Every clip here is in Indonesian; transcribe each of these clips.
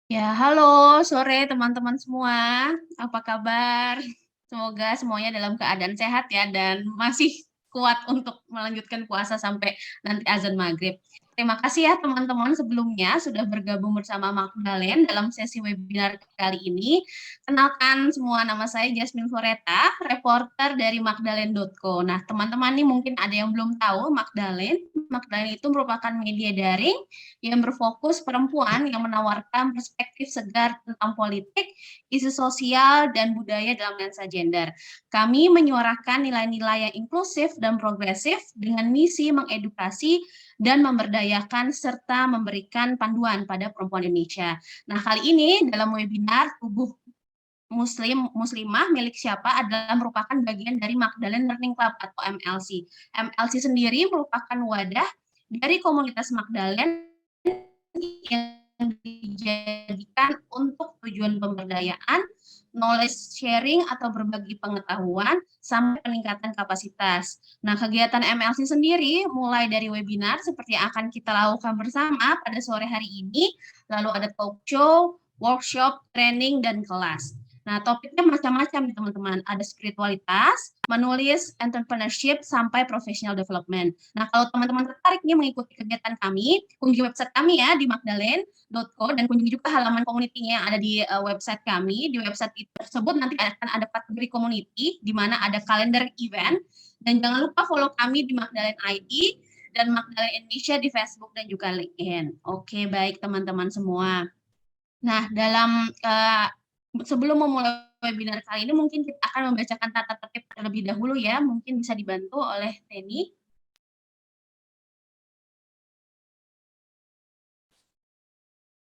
Ya, halo sore teman-teman semua. Apa kabar? Semoga semuanya dalam keadaan sehat ya dan masih kuat untuk melanjutkan puasa sampai nanti azan maghrib. Terima kasih ya teman-teman sebelumnya sudah bergabung bersama Magdalene dalam sesi webinar kali ini. Kenalkan semua, nama saya Jasmine Floreta, reporter dari Magdalene.co. Nah, teman-teman nih mungkin ada yang belum tahu Magdalene. Magdalene itu merupakan media daring yang berfokus perempuan yang menawarkan perspektif segar tentang politik, isu sosial, dan budaya dalam lensa gender. Kami menyuarakan nilai-nilai yang inklusif dan progresif dengan misi mengedukasi dan memberdayakan serta memberikan panduan pada perempuan Indonesia. Nah, kali ini dalam webinar tubuh muslimah milik siapa adalah merupakan bagian dari Magdalene Learning Club atau MLC. MLC sendiri merupakan wadah dari komunitas Magdalene yang dijadikan untuk tujuan pemberdayaan, knowledge sharing atau berbagi pengetahuan, sampai peningkatan kapasitas. Nah, kegiatan MLC sendiri mulai dari webinar seperti yang akan kita lakukan bersama pada sore hari ini, lalu ada talk show, workshop, training, dan kelas. Nah, topiknya macam-macam nih teman-teman. Ada spiritualitas, menulis, entrepreneurship, sampai professional development. Nah, kalau teman-teman tertarik nih mengikuti kegiatan kami, kunjungi website kami ya di magdalene.co dan kunjungi juga halaman community-nya yang ada di website kami. Di website tersebut nanti akan ada kategori community di mana ada kalender event dan jangan lupa follow kami di Magdalene ID dan Magdalene Indonesia di Facebook dan juga LinkedIn. Oke, baik teman-teman semua. Nah, sebelum memulai webinar kali ini mungkin kita akan membacakan tata tertib terlebih dahulu ya. Mungkin bisa dibantu oleh Teni.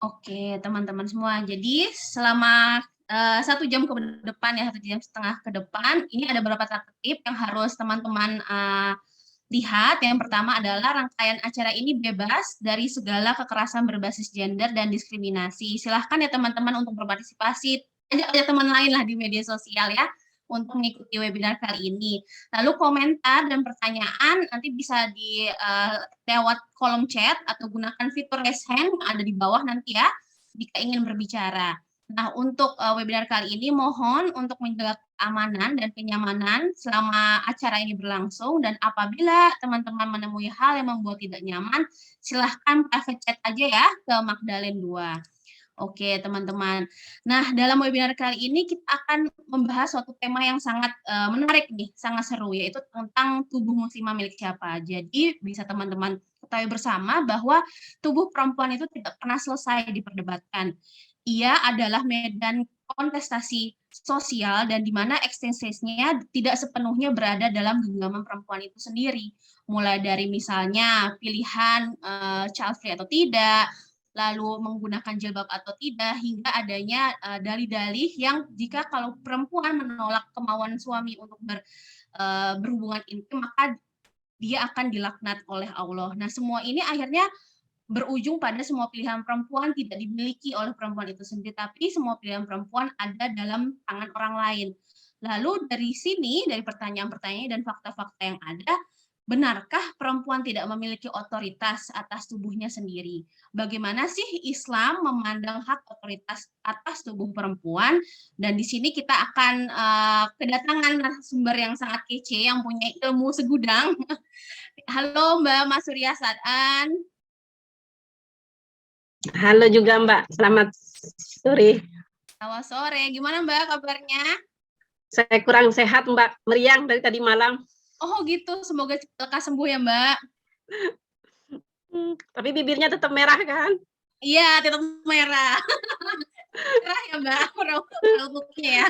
Oke, teman-teman semua. Jadi selama 1 jam ke depan ya, 1,5 jam ke depan, ini ada beberapa tata tertib yang harus teman-teman lihat. Yang pertama adalah rangkaian acara ini bebas dari segala kekerasan berbasis gender dan diskriminasi. Silahkan ya teman-teman untuk berpartisipasi. Ajak teman lain lah di media sosial ya untuk mengikuti webinar kali ini. Lalu komentar dan pertanyaan nanti bisa di lewat kolom chat atau gunakan fitur raise hand yang ada di bawah nanti ya jika ingin berbicara. Nah, untuk webinar kali ini mohon untuk menjaga keamanan dan kenyamanan selama acara ini berlangsung dan apabila teman-teman menemui hal yang membuat tidak nyaman, silahkan private chat aja ya ke Magdalene 2. Oke, teman-teman. Nah, dalam webinar kali ini kita akan membahas suatu tema yang sangat menarik nih, sangat seru, yaitu tentang tubuh muslimah milik siapa. Jadi, bisa teman-teman ketahui bersama bahwa tubuh perempuan itu tidak pernah selesai diperdebatkan. Ia adalah medan kontestasi sosial dan di mana eksistensinya tidak sepenuhnya berada dalam genggaman perempuan itu sendiri. Mulai dari misalnya pilihan child free atau tidak, lalu menggunakan jilbab atau tidak, hingga adanya dalih-dalih yang jika kalau perempuan menolak kemauan suami untuk berhubungan intim, maka dia akan dilaknat oleh Allah. Nah, semua ini akhirnya berujung pada semua pilihan perempuan tidak dimiliki oleh perempuan itu sendiri, tapi semua pilihan perempuan ada dalam tangan orang lain. Lalu dari sini, dari pertanyaan-pertanyaan dan fakta-fakta yang ada, benarkah perempuan tidak memiliki otoritas atas tubuhnya sendiri? Bagaimana sih Islam memandang hak otoritas atas tubuh perempuan? Dan di sini kita akan kedatangan narasumber yang sangat kece, yang punya ilmu segudang. Halo Mbak Mas Surya Sadan. Halo juga Mbak, selamat sore. Selamat sore, gimana Mbak kabarnya? Saya kurang sehat Mbak, meriang dari tadi malam. Oh gitu, semoga lekas sembuh ya Mbak. Tapi bibirnya tetap merah kan? Iya, tetap merah. Merah ya Mbak, produknya ya.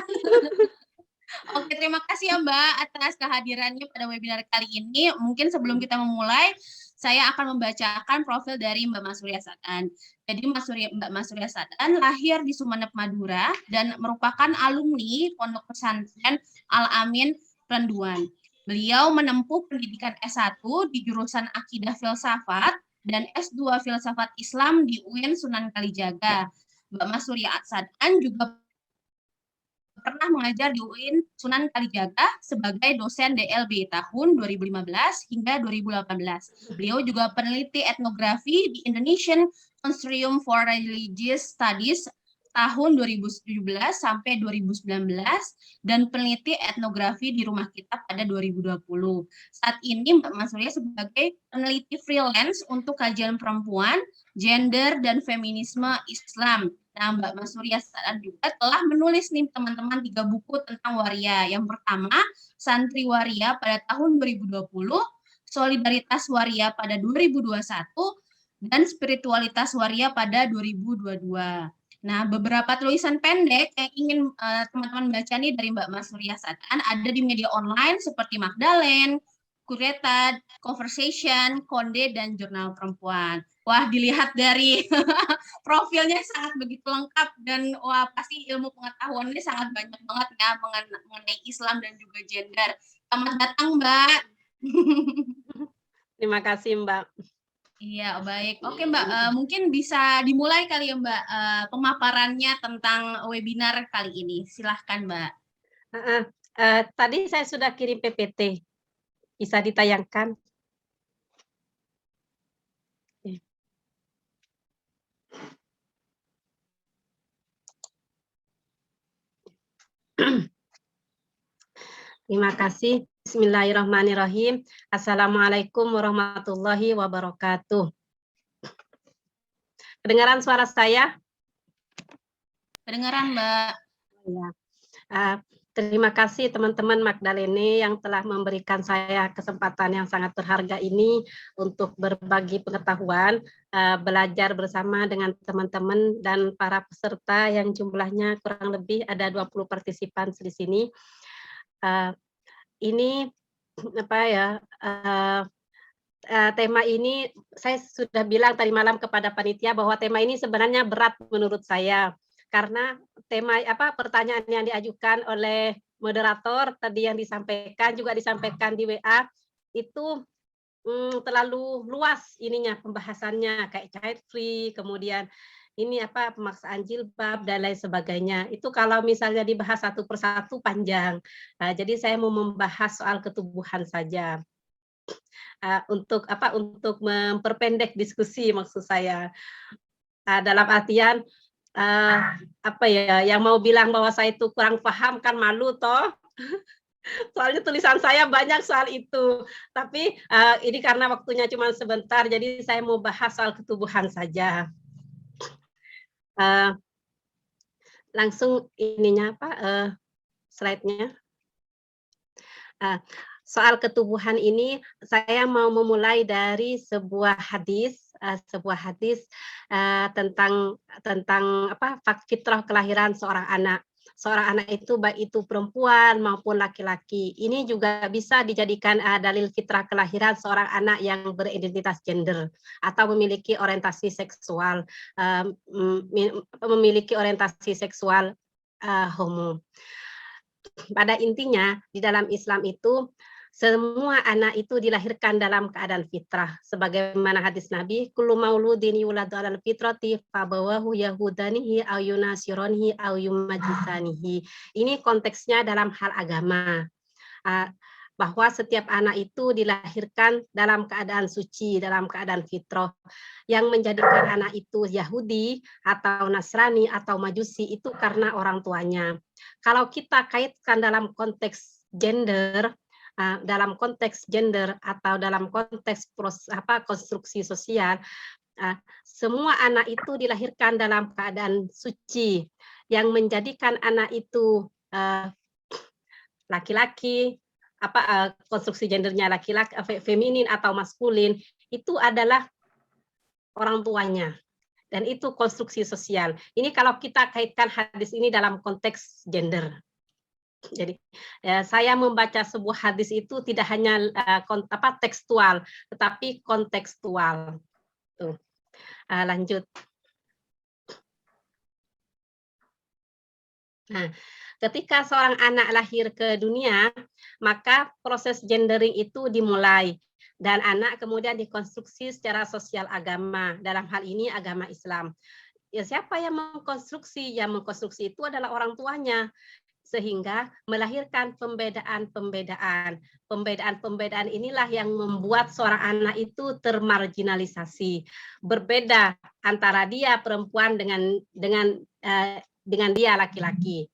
Oke, terima kasih ya Mbak atas kehadirannya pada webinar kali ini. Mungkin sebelum kita memulai, saya akan membacakan profil dari Mbak Mas Surya Sadan. Jadi Mbak Mas Surya Sadan lahir di Sumeneb, Madura, dan merupakan alumni Pondok Pesantren Al-Amin Renduan. Beliau menempuh pendidikan S1 di jurusan Akidah Filsafat dan S2 Filsafat Islam di UIN Sunan Kalijaga. Mbak Mas Surya Sadan juga pernah mengajar di UIN Sunan Kalijaga sebagai dosen DLB tahun 2015 hingga 2018. Beliau juga peneliti etnografi di Indonesian Consortium for Religious Studies tahun 2017 sampai 2019 dan peneliti etnografi di Rumah Kita pada 2020. Saat ini Mbak Mas Surya sebagai peneliti freelance untuk kajian perempuan, gender, dan feminisme Islam. Nah, Mbak Mas Surya saat juga telah menulis nih teman-teman 3 buku tentang waria. Yang pertama, Santri Waria pada tahun 2020, Solidaritas Waria pada 2021, dan Spiritualitas Waria pada 2022. Nah, beberapa tulisan pendek yang ingin teman-teman baca nih dari Mbak Mas Surya Sadan ada di media online seperti Magdalene, Kureta, Conversation, Konde, dan Jurnal Perempuan. Wah, dilihat dari profilnya sangat begitu lengkap dan wah pasti ilmu pengetahuannya sangat banyak banget ya mengenai Islam dan juga gender. Selamat datang, Mbak. Terima kasih, Mbak. Iya, baik. Oke, Mbak, mungkin bisa dimulai kali ya, Mbak, pemaparannya tentang webinar kali ini. Silahkan, Mbak. Tadi saya sudah kirim PPT. Bisa ditayangkan? Terima kasih. Bismillahirrahmanirrahim. Assalamualaikum warahmatullahi wabarakatuh. Kedengaran suara saya? Kedengaran, Mbak. Ya. Terima kasih teman-teman Magdalene yang telah memberikan saya kesempatan yang sangat berharga ini untuk berbagi pengetahuan, belajar bersama dengan teman-teman dan para peserta yang jumlahnya kurang lebih ada 20 partisipan di sini. Ini apa ya? Tema ini saya sudah bilang tadi malam kepada panitia bahwa tema ini sebenarnya berat menurut saya. Karena tema pertanyaan yang diajukan oleh moderator tadi yang disampaikan juga disampaikan di WA itu terlalu luas ininya pembahasannya kayak child free, kemudian ini pemaksaan jilbab dan lain sebagainya. Itu kalau misalnya dibahas satu persatu panjang. Jadi saya mau membahas soal ketubuhan saja. Untuk memperpendek diskusi maksud saya. Dalam artian yang mau bilang bahwa saya itu kurang paham kan malu toh. Soalnya tulisan saya banyak soal itu. Tapi ini karena waktunya cuma sebentar, jadi saya mau bahas soal ketubuhan saja. Langsung ininya slide-nya. Soal ketubuhan ini saya mau memulai dari sebuah hadis tentang fitrah kelahiran seorang anak. Seorang anak itu baik itu perempuan maupun laki-laki. Ini juga bisa dijadikan dalil fitrah kelahiran seorang anak yang beridentitas gender atau memiliki orientasi seksual homo. Pada intinya di dalam Islam itu semua anak itu dilahirkan dalam keadaan fitrah. Sebagaimana hadis Nabi, kullu mauludin yuladu 'alal fitrati fabawahu yahudanihi aw yunasiranihi aw yumajisanihi. Ini konteksnya dalam hal agama. Bahwa setiap anak itu dilahirkan dalam keadaan suci, dalam keadaan fitrah. Yang menjadikan anak itu Yahudi atau Nasrani atau Majusi itu karena orang tuanya. Kalau kita kaitkan dalam konteks gender atau dalam konteks konstruksi sosial, semua anak itu dilahirkan dalam keadaan suci. Yang menjadikan anak itu laki-laki, konstruksi gendernya laki-laki, feminin atau maskulin, itu adalah orang tuanya. Dan itu konstruksi sosial. Ini kalau kita kaitkan hadis ini dalam konteks gender. Jadi saya membaca sebuah hadis itu tidak hanya tekstual, tetapi kontekstual. Tuh. Lanjut. Nah, ketika seorang anak lahir ke dunia, maka proses gendering itu dimulai. Dan anak kemudian dikonstruksi secara sosial agama. Dalam hal ini agama Islam. Ya, siapa yang mengkonstruksi? Yang mengkonstruksi itu adalah orang tuanya. sehingga melahirkan pembedaan-pembedaan. Pembedaan-pembedaan inilah yang membuat seorang anak itu termarginalisasi, berbeda antara dia perempuan dengan dia laki-laki.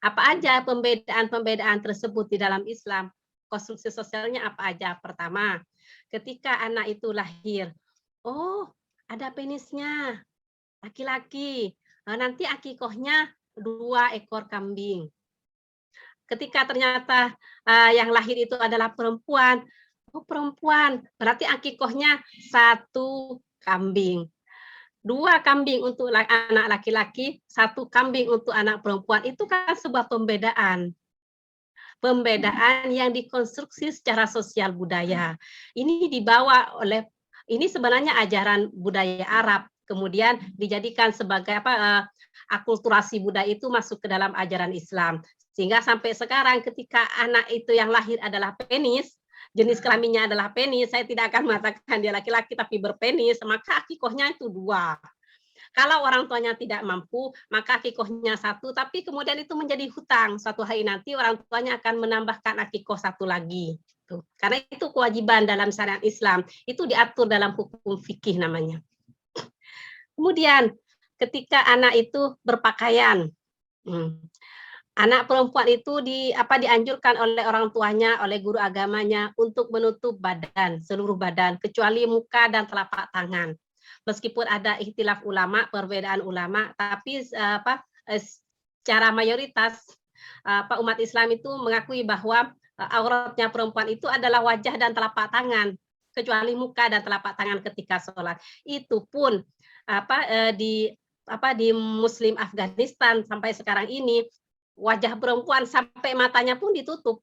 Apa aja pembedaan-pembedaan tersebut di dalam Islam? Konstruksi sosialnya apa aja? Pertama, ketika anak itu lahir, oh ada penisnya, laki-laki. Nanti akikohnya 2 ekor kambing. Ketika ternyata yang lahir itu adalah perempuan, oh perempuan, berarti akikohnya 1 kambing. 2 kambing untuk anak laki-laki, 1 kambing untuk anak perempuan. Itu kan sebuah pembedaan. Pembedaan yang dikonstruksi secara sosial budaya. Ini dibawa oleh, ini sebenarnya ajaran budaya Arab, kemudian dijadikan sebagai akulturasi budaya itu masuk ke dalam ajaran Islam. Sehingga sampai sekarang ketika anak itu yang lahir adalah penis, jenis kelaminnya adalah penis, saya tidak akan mengatakan dia laki-laki tapi berpenis, maka akikohnya itu 2. Kalau orang tuanya tidak mampu, maka akikohnya 1, tapi kemudian itu menjadi hutang. Suatu hari nanti orang tuanya akan menambahkan akikoh 1 lagi. Karena itu kewajiban dalam syariat Islam. Itu diatur dalam hukum fikih namanya. Kemudian ketika anak itu berpakaian, anak perempuan itu dianjurkan oleh orang tuanya, oleh guru agamanya untuk menutup badan, seluruh badan, kecuali muka dan telapak tangan. Meskipun ada ikhtilaf ulama, perbedaan ulama, tapi secara mayoritas umat Islam itu mengakui bahwa auratnya perempuan itu adalah wajah dan telapak tangan, kecuali muka dan telapak tangan ketika sholat. Itu pun di Muslim Afghanistan sampai sekarang ini wajah perempuan sampai matanya pun ditutup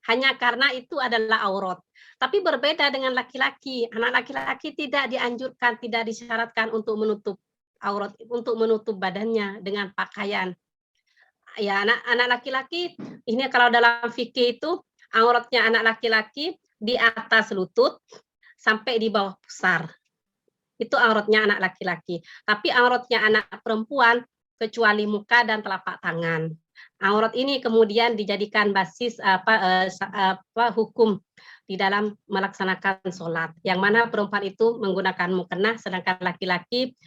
hanya karena itu adalah aurat. Tapi berbeda dengan laki-laki. Anak laki-laki tidak dianjurkan, tidak disyaratkan untuk menutup aurat, untuk menutup badannya dengan pakaian. Ya, anak laki-laki ini kalau dalam fikih itu auratnya anak laki-laki di atas lutut sampai di bawah pusar. Itu auratnya anak laki-laki. Tapi auratnya anak perempuan kecuali muka dan telapak tangan. Aurat ini kemudian dijadikan basis hukum di dalam melaksanakan sholat. Yang mana perempuan itu menggunakan mukena, sedangkan laki-laki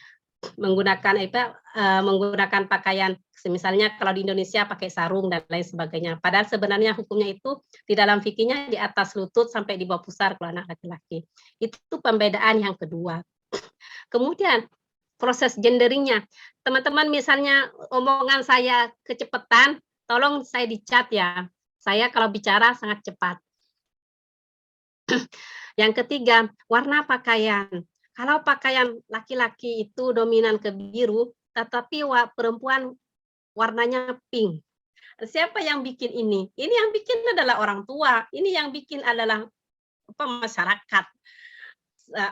menggunakan pakaian, misalnya kalau di Indonesia pakai sarung dan lain sebagainya. Padahal sebenarnya hukumnya itu di dalam fikihnya di atas lutut sampai di bawah pusar kalau anak laki-laki. Itu pembedaan yang kedua. Kemudian proses genderingnya. Teman-teman misalnya omongan saya kecepatan, tolong saya dicat ya. Saya kalau bicara sangat cepat. Yang ketiga, warna pakaian. Kalau pakaian laki-laki itu dominan ke biru, tetapi perempuan warnanya pink. Siapa yang bikin ini? Ini yang bikin adalah orang tua. Ini yang bikin adalah masyarakat.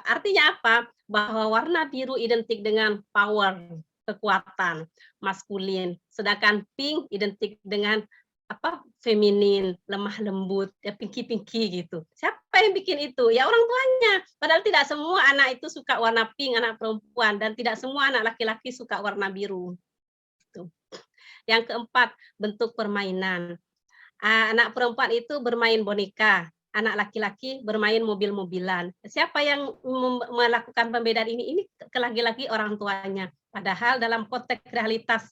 Artinya apa? Bahwa warna biru identik dengan power, kekuatan, maskulin. Sedangkan pink identik dengan feminin, lemah lembut, ya pinky-pinky gitu. Siapa yang bikin itu? Ya orang tuanya. Padahal tidak semua anak itu suka warna pink, anak perempuan, dan tidak semua anak laki-laki suka warna biru. Tuh. Yang keempat, bentuk permainan. Anak perempuan itu bermain boneka, anak laki-laki bermain mobil-mobilan. Siapa yang melakukan pembedaan ini? Ini lagi-lagi orang tuanya. Padahal dalam konteks realitas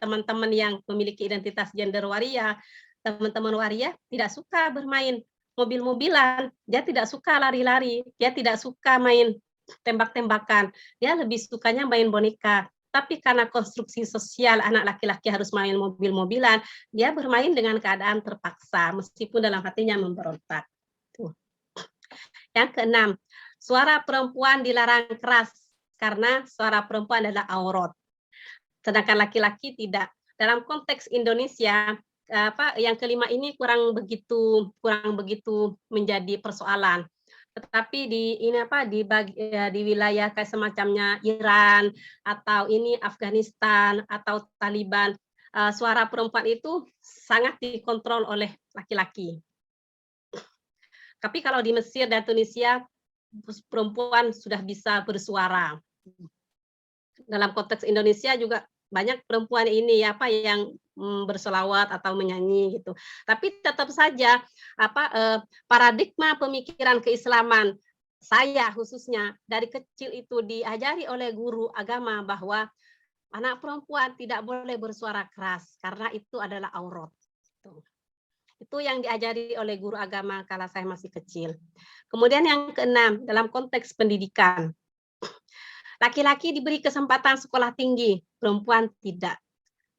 teman-teman yang memiliki identitas gender waria, teman-teman waria tidak suka bermain mobil-mobilan, dia tidak suka lari-lari, dia tidak suka main tembak-tembakan, dia lebih sukanya main boneka. Tapi karena konstruksi sosial anak laki-laki harus main mobil-mobilan, dia bermain dengan keadaan terpaksa, meskipun dalam hatinya memberontak. Tuh. Yang keenam, suara perempuan dilarang keras, karena suara perempuan adalah aurat. Sedangkan laki-laki tidak. Dalam konteks Indonesia, yang kelima ini kurang begitu menjadi persoalan. Tetapi di wilayah kayak semacamnya Iran atau ini Afghanistan atau Taliban, suara perempuan itu sangat dikontrol oleh laki-laki. Tapi kalau di Mesir dan Tunisia perempuan sudah bisa bersuara. Dalam konteks Indonesia juga banyak perempuan ini yang bersolawat atau menyanyi gitu. Tapi tetap saja paradigma pemikiran keislaman saya khususnya dari kecil itu diajari oleh guru agama bahwa anak perempuan tidak boleh bersuara keras karena itu adalah aurat. Itu yang diajari oleh guru agama kala saya masih kecil. Kemudian yang keenam, dalam konteks pendidikan. Laki-laki diberi kesempatan sekolah tinggi, perempuan tidak.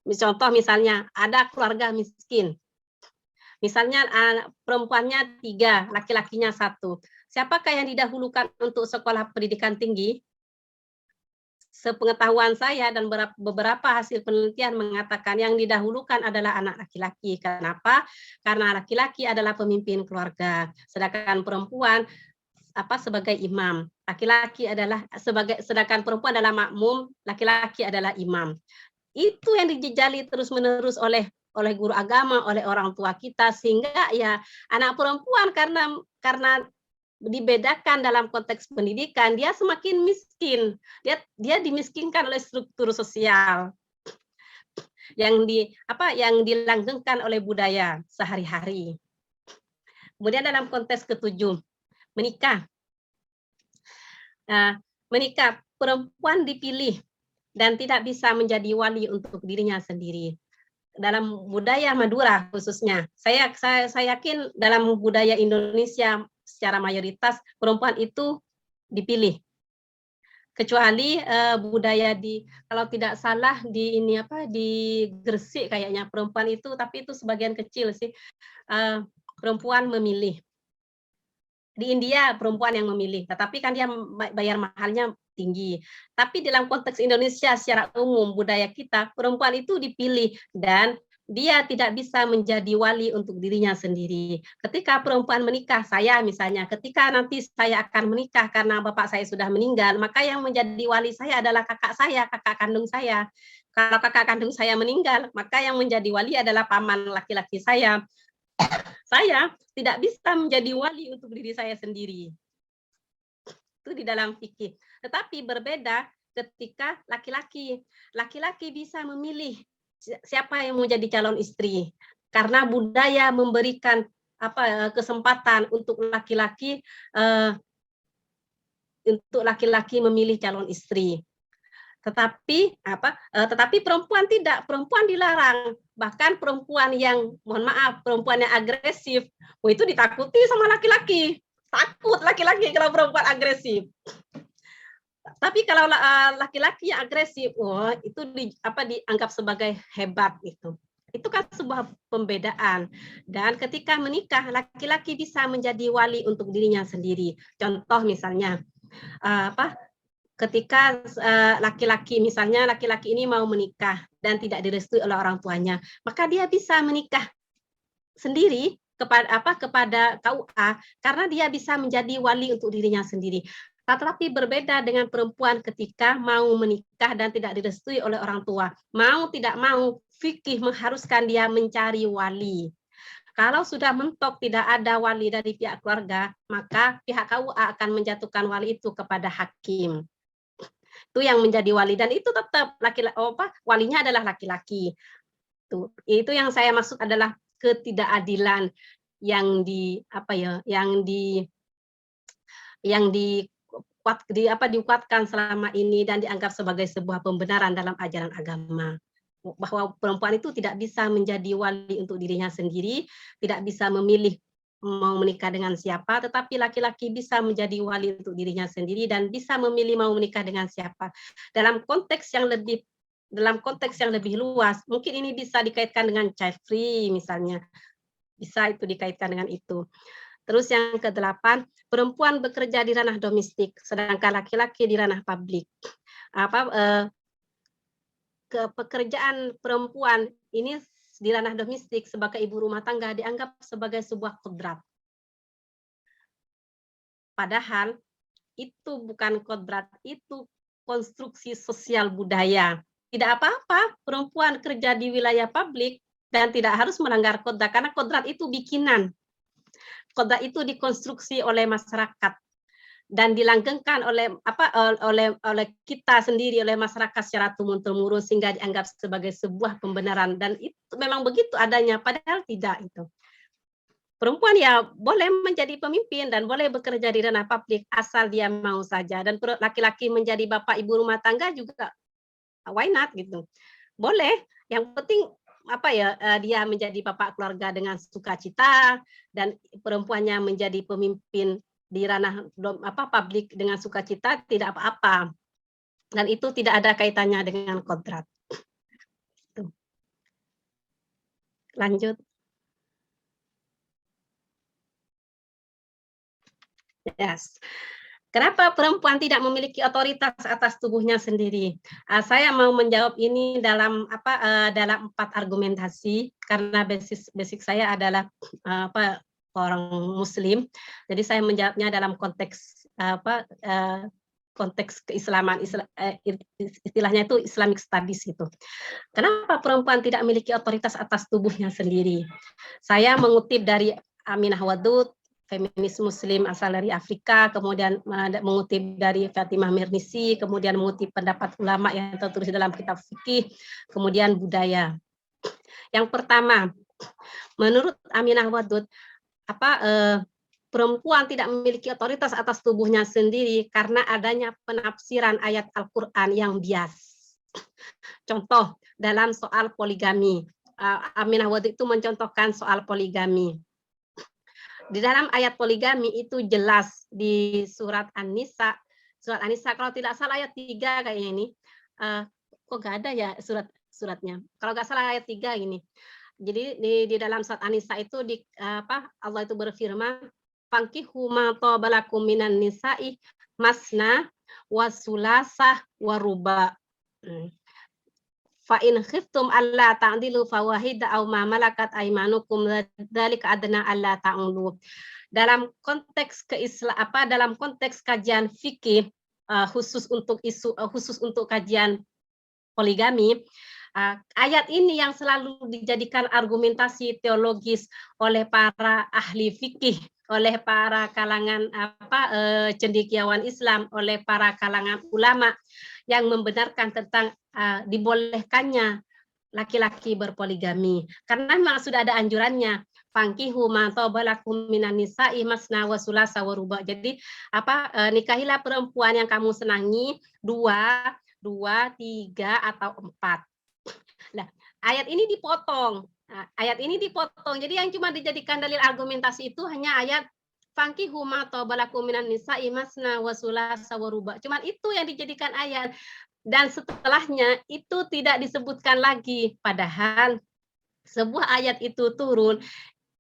Contoh misalnya, ada keluarga miskin. Misalnya perempuannya 3, laki-lakinya 1. Siapakah yang didahulukan untuk sekolah pendidikan tinggi? Sepengetahuan saya dan beberapa hasil penelitian mengatakan yang didahulukan adalah anak laki-laki. Kenapa? Karena laki-laki adalah pemimpin keluarga, sedangkan perempuan sebagai imam. Sedangkan perempuan adalah makmum, laki-laki adalah imam. Itu yang dijejali terus-menerus oleh guru agama, oleh orang tua kita, sehingga ya anak perempuan karena dibedakan dalam konteks pendidikan, dia semakin miskin. Dia dimiskinkan oleh struktur sosial yang dilanggengkan oleh budaya sehari-hari. Kemudian dalam konteks ketujuh, menikah. Menikah, perempuan dipilih dan tidak bisa menjadi wali untuk dirinya sendiri. Dalam budaya Madura khususnya, saya yakin dalam budaya Indonesia secara mayoritas perempuan itu dipilih. Kecuali budaya kalau tidak salah di Gresik kayaknya perempuan itu, tapi itu sebagian kecil sih, perempuan memilih. Di India perempuan yang memilih, tetapi kan dia bayar mahalnya tinggi. Tapi dalam konteks Indonesia secara umum budaya kita, perempuan itu dipilih dan dia tidak bisa menjadi wali untuk dirinya sendiri. Ketika perempuan menikah, saya misalnya, ketika nanti saya akan menikah karena bapak saya sudah meninggal, maka yang menjadi wali saya adalah kakak saya, kakak kandung saya. Kalau kakak kandung saya meninggal, maka yang menjadi wali adalah paman laki-laki saya. Saya tidak bisa menjadi wali untuk diri saya sendiri. Itu di dalam fikih. Tetapi berbeda ketika laki-laki. Laki-laki bisa memilih siapa yang mau jadi calon istri. Karena budaya memberikan kesempatan untuk laki-laki memilih calon istri. Tetapi perempuan tidak, perempuan dilarang. Bahkan perempuan yang agresif, itu ditakuti sama laki-laki. Takut laki-laki kalau perempuan agresif. Tapi kalau laki-laki yang agresif, itu dianggap sebagai hebat gitu. Itu kan sebuah pembedaan. Dan ketika menikah, laki-laki bisa menjadi wali untuk dirinya sendiri. Contoh misalnya, ketika laki-laki ini mau menikah dan tidak direstui oleh orang tuanya, maka dia bisa menikah sendiri kepada KUA karena dia bisa menjadi wali untuk dirinya sendiri. Tetapi berbeda dengan perempuan ketika mau menikah dan tidak direstui oleh orang tua. Mau tidak mau, fikih mengharuskan dia mencari wali. Kalau sudah mentok tidak ada wali dari pihak keluarga, maka pihak KUA akan menjatuhkan wali itu kepada hakim. Itu yang menjadi wali dan itu tetap walinya adalah laki-laki. Itu yang saya maksud adalah ketidakadilan yang dikuatkan selama ini dan dianggap sebagai sebuah pembenaran dalam ajaran agama. Bahwa perempuan itu tidak bisa menjadi wali untuk dirinya sendiri, tidak bisa memilih mau menikah dengan siapa, tetapi laki-laki bisa menjadi wali untuk dirinya sendiri dan bisa memilih mau menikah dengan siapa. Dalam konteks yang lebih luas, mungkin ini bisa dikaitkan dengan child free misalnya. Bisa itu dikaitkan dengan itu. Terus yang ke-8, perempuan bekerja di ranah domestik, sedangkan laki-laki di ranah publik. Pekerjaan perempuan ini di ranah domestik sebagai ibu rumah tangga dianggap sebagai sebuah kodrat. Padahal itu bukan kodrat, itu konstruksi sosial budaya. Tidak apa-apa perempuan kerja di wilayah publik dan tidak harus melanggar kodrat, karena kodrat itu bikinan. Kodrat itu dikonstruksi oleh masyarakat. dan dilanggengkan oleh oleh kita sendiri, oleh masyarakat secara turun-temurun sehingga dianggap sebagai sebuah pembenaran, dan itu memang begitu adanya, padahal tidak itu. Perempuan ya boleh menjadi pemimpin dan boleh bekerja di ranah publik asal dia mau saja, dan laki-laki menjadi bapak ibu rumah tangga juga why not gitu. Boleh, yang penting dia menjadi bapak keluarga dengan sukacita dan perempuannya menjadi pemimpin di ranah publik dengan sukacita, tidak apa-apa. Dan itu tidak ada kaitannya dengan kodrat. Lanjut. Yes. Kenapa perempuan tidak memiliki otoritas atas tubuhnya sendiri? Saya mau menjawab ini dalam dalam 4 argumentasi, karena basic saya adalah orang Muslim. Jadi saya menjawabnya dalam konteks konteks keislaman, istilahnya itu Islamic Studies itu. Kenapa perempuan tidak memiliki otoritas atas tubuhnya sendiri? Saya mengutip dari Aminah Wadud, feminis Muslim asal dari Afrika, kemudian mengutip dari Fatimah Mirnisi, kemudian mengutip pendapat ulama yang tertulis dalam kitab fikih, kemudian budaya. Yang pertama, menurut Aminah Wadud, perempuan tidak memiliki otoritas atas tubuhnya sendiri karena adanya penafsiran ayat Al-Quran yang bias. Contoh, dalam soal poligami, Aminah Wadud itu mencontohkan soal poligami. Di dalam ayat poligami itu jelas di surat An-Nisa kalau tidak salah ayat 3 kayaknya ini. Kok nggak ada ya suratnya? Kalau nggak salah ayat 3 ini. Jadi di dalam surat An-Nisa itu Allah itu berfirman, "Fankihu ma tabalakum minan nisa'i masna wa sulasah wa ruba." Fa in khiftum alla ta'dilu fawahida aw ma malakat aymanukum dzalika adna alla ta'ulu. Dalam konteks dalam konteks kajian fikih khusus untuk kajian poligami, ayat ini yang selalu dijadikan argumentasi teologis oleh para ahli fikih, oleh para kalangan cendekiawan Islam, oleh para kalangan ulama yang membenarkan tentang dibolehkannya laki-laki berpoligami, karena memang sudah ada anjurannya, fankihu ma tabalakum minan nisa'i masna wa sulasa wa ruba. Jadi nikahilah perempuan yang kamu senangi, 2, 3 atau 4. Nah, ayat ini dipotong. Jadi yang cuma dijadikan dalil argumentasi itu hanya ayat fankihu ma tabalakum minan nisa'i masna wa sulasa wa ruba. Cuman itu yang dijadikan ayat. Dan setelahnya itu tidak disebutkan lagi, padahal sebuah ayat itu turun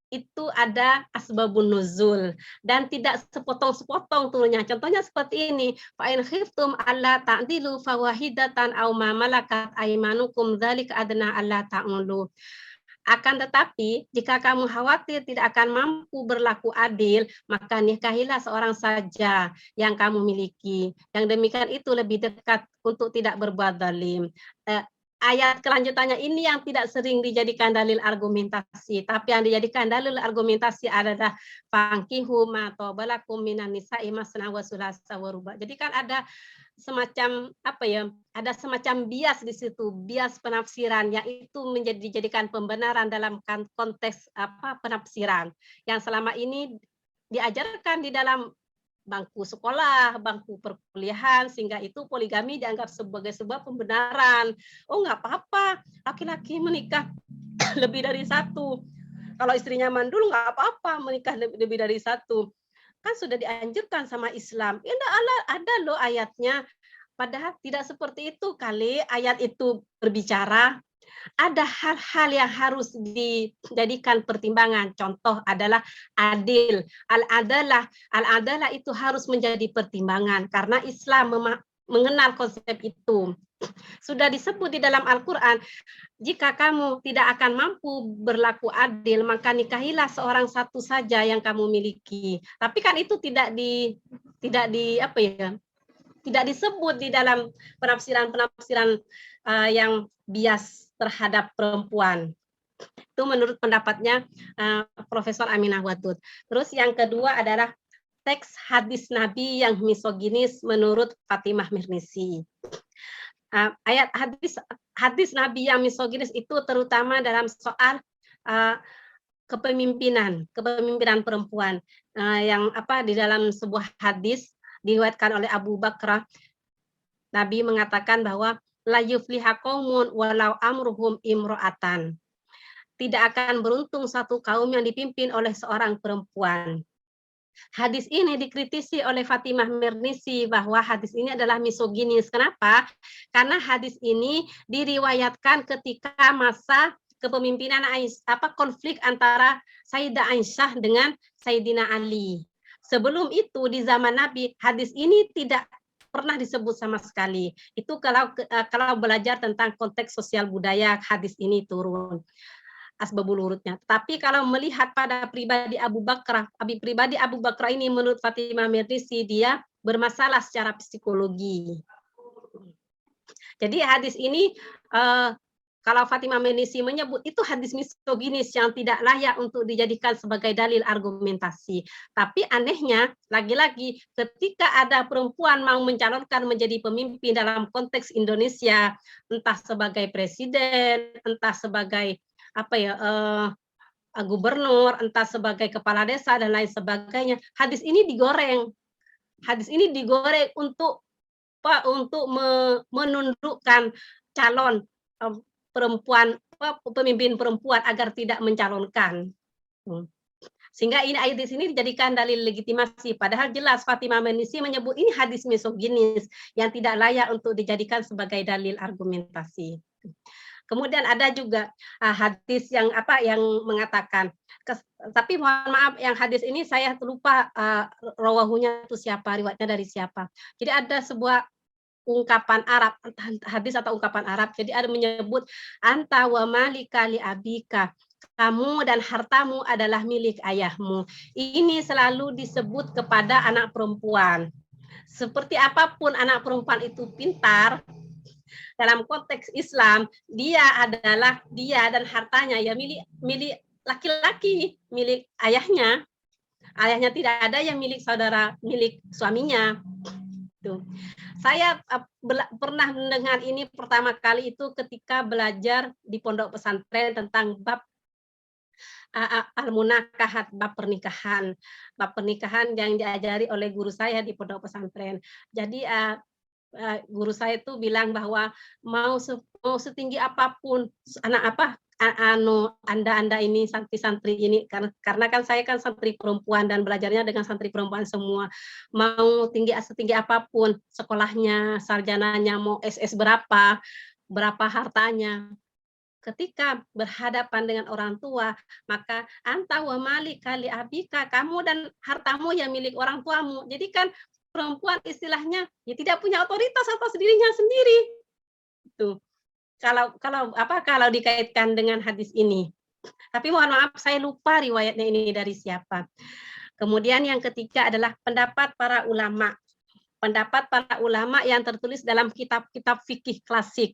itu ada asbabun nuzul dan tidak sepotong-sepotong turunnya. Contohnya seperti ini, fa in khiftum alla ta'dilu fawahidatan aw ma malakat aymanukum dzalika adna alla ta'ulu. Akan tetapi, jika kamu khawatir tidak akan mampu berlaku adil, maka nikahilah seorang saja yang kamu miliki. Yang demikian itu lebih dekat untuk tidak berbuat zalim. Ayat kelanjutannya ini yang tidak sering dijadikan dalil argumentasi, tapi yang dijadikan dalil argumentasi adalah fankihu ma tabalakum minan nisa'i masna wa sulasa wa ruba. Jadi kan ada semacam ada semacam bias di situ, bias penafsiran yang itu dijadikan pembenaran dalam konteks penafsiran yang selama ini diajarkan di dalam bangku sekolah, bangku perkuliahan, sehingga itu poligami dianggap sebagai sebuah pembenaran. Oh, nggak apa-apa, laki-laki menikah lebih dari satu. Kalau istrinya mandul nggak apa-apa menikah lebih dari satu. Kan sudah dianjurkan sama Islam. Ya ada loh ayatnya. Padahal tidak seperti itu kali ayat itu berbicara. Ada hal-hal yang harus dijadikan pertimbangan. Contoh adalah adil. Al-adalah itu harus menjadi pertimbangan karena Islam mengenal konsep itu. Sudah disebut di dalam Al-Quran, jika kamu tidak akan mampu berlaku adil, maka nikahilah seorang satu saja yang kamu miliki. Tapi kan itu tidak disebut di dalam penafsiran yang bias terhadap perempuan. Itu menurut pendapatnya Profesor Aminah Wadud. Terus yang kedua adalah teks hadis Nabi yang misoginis menurut Fatimah Mirnisi. Ayat hadis Nabi yang misoginis itu terutama dalam soal kepemimpinan perempuan, yang di dalam sebuah hadis diriwayatkan oleh Abu Bakar, Nabi mengatakan bahwa la yufliha qaumun walau amruhum imro'atan. Tidak akan beruntung satu kaum yang dipimpin oleh seorang perempuan. Hadis ini dikritisi oleh Fatimah Mirnisi bahwa hadis ini adalah misoginis. Kenapa? Karena hadis ini diriwayatkan ketika masa kepemimpinan konflik antara Sayyidah Aisyah dengan Sayyidina Ali. Sebelum itu di zaman Nabi, hadis ini tidak pernah disebut sama sekali. Itu kalau belajar tentang konteks sosial budaya, hadis ini turun asbabul wurudnya. Tapi kalau melihat pada pribadi Abu Bakar ini menurut Fatimah Mirnisi dia bermasalah secara psikologi. Jadi hadis ini kalau Fatimah Mirnisi menyebut itu hadis misoginis yang tidak layak untuk dijadikan sebagai dalil argumentasi. Tapi anehnya, lagi-lagi ketika ada perempuan mau mencalonkan menjadi pemimpin dalam konteks Indonesia, entah sebagai presiden, entah sebagai gubernur, entah sebagai kepala desa dan lain sebagainya, hadis ini digoreng. Hadis ini digoreng untuk menundukkan calon perempuan, pemimpin perempuan agar tidak mencalonkan. Sehingga ini ayat di sini dijadikan dalil legitimasi. Padahal jelas Fatimah Mirnisi menyebut ini hadis misoginis yang tidak layak untuk dijadikan sebagai dalil argumentasi. Kemudian ada juga hadis yang mengatakan, tapi mohon maaf yang hadis ini saya lupa rawahunya itu siapa, riwayatnya dari siapa. Jadi ada sebuah ungkapan Arab, hadis atau ungkapan Arab. Jadi ada menyebut anta wa malika li abika. Kamu dan hartamu adalah milik ayahmu. Ini selalu disebut kepada anak perempuan. Seperti apapun anak perempuan itu pintar, dalam konteks Islam, dia dan hartanya ya milik laki-laki, milik ayahnya. Ayahnya tidak ada yang milik milik suaminya. Tuh. Saya pernah mendengar ini pertama kali itu ketika belajar di pondok pesantren tentang bab al-munakahat, bab pernikahan yang diajari oleh guru saya di pondok pesantren. Jadi guru saya itu bilang bahwa mau setinggi apapun anda ini santri-santri ini, karena kan saya kan santri perempuan dan belajarnya dengan santri perempuan semua, mau setinggi apapun sekolahnya, sarjananya, mau SS berapa hartanya, ketika berhadapan dengan orang tua, maka anta wa malika li abika, kamu dan hartamu yang milik orang tuamu. Jadi kan perempuan istilahnya ya tidak punya otoritas atas dirinya sendiri. Itu. Kalau dikaitkan dengan hadis ini. Tapi mohon maaf saya lupa riwayatnya ini dari siapa. Kemudian yang ketiga adalah pendapat para ulama. Pendapat para ulama yang tertulis dalam kitab-kitab fikih klasik.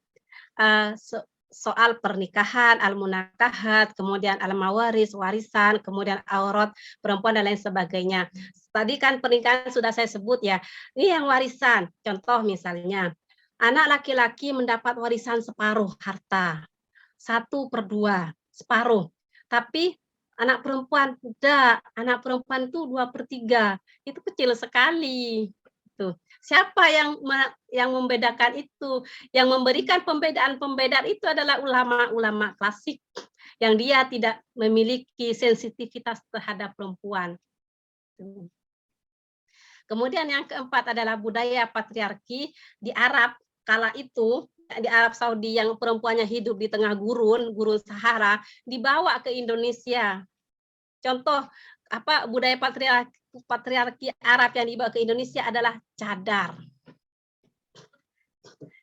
Soal pernikahan, al-munakahat, kemudian al-mawaris, warisan, kemudian aurat perempuan dan lain sebagainya. Tadi kan pernikahan sudah saya sebut ya. Ini yang warisan. Contoh misalnya, anak laki-laki mendapat warisan separuh harta. 1/2, separuh. Tapi anak perempuan tidak. Anak perempuan itu 2/3. Itu kecil sekali. Tuh. Siapa yang membedakan itu? Yang memberikan pembedaan itu adalah ulama-ulama klasik yang dia tidak memiliki sensitivitas terhadap perempuan. Kemudian yang keempat adalah budaya patriarki di Arab kala itu, di Arab Saudi yang perempuannya hidup di tengah gurun Sahara, dibawa ke Indonesia. Contoh budaya patriarki Arab yang dibawa ke Indonesia adalah cadar.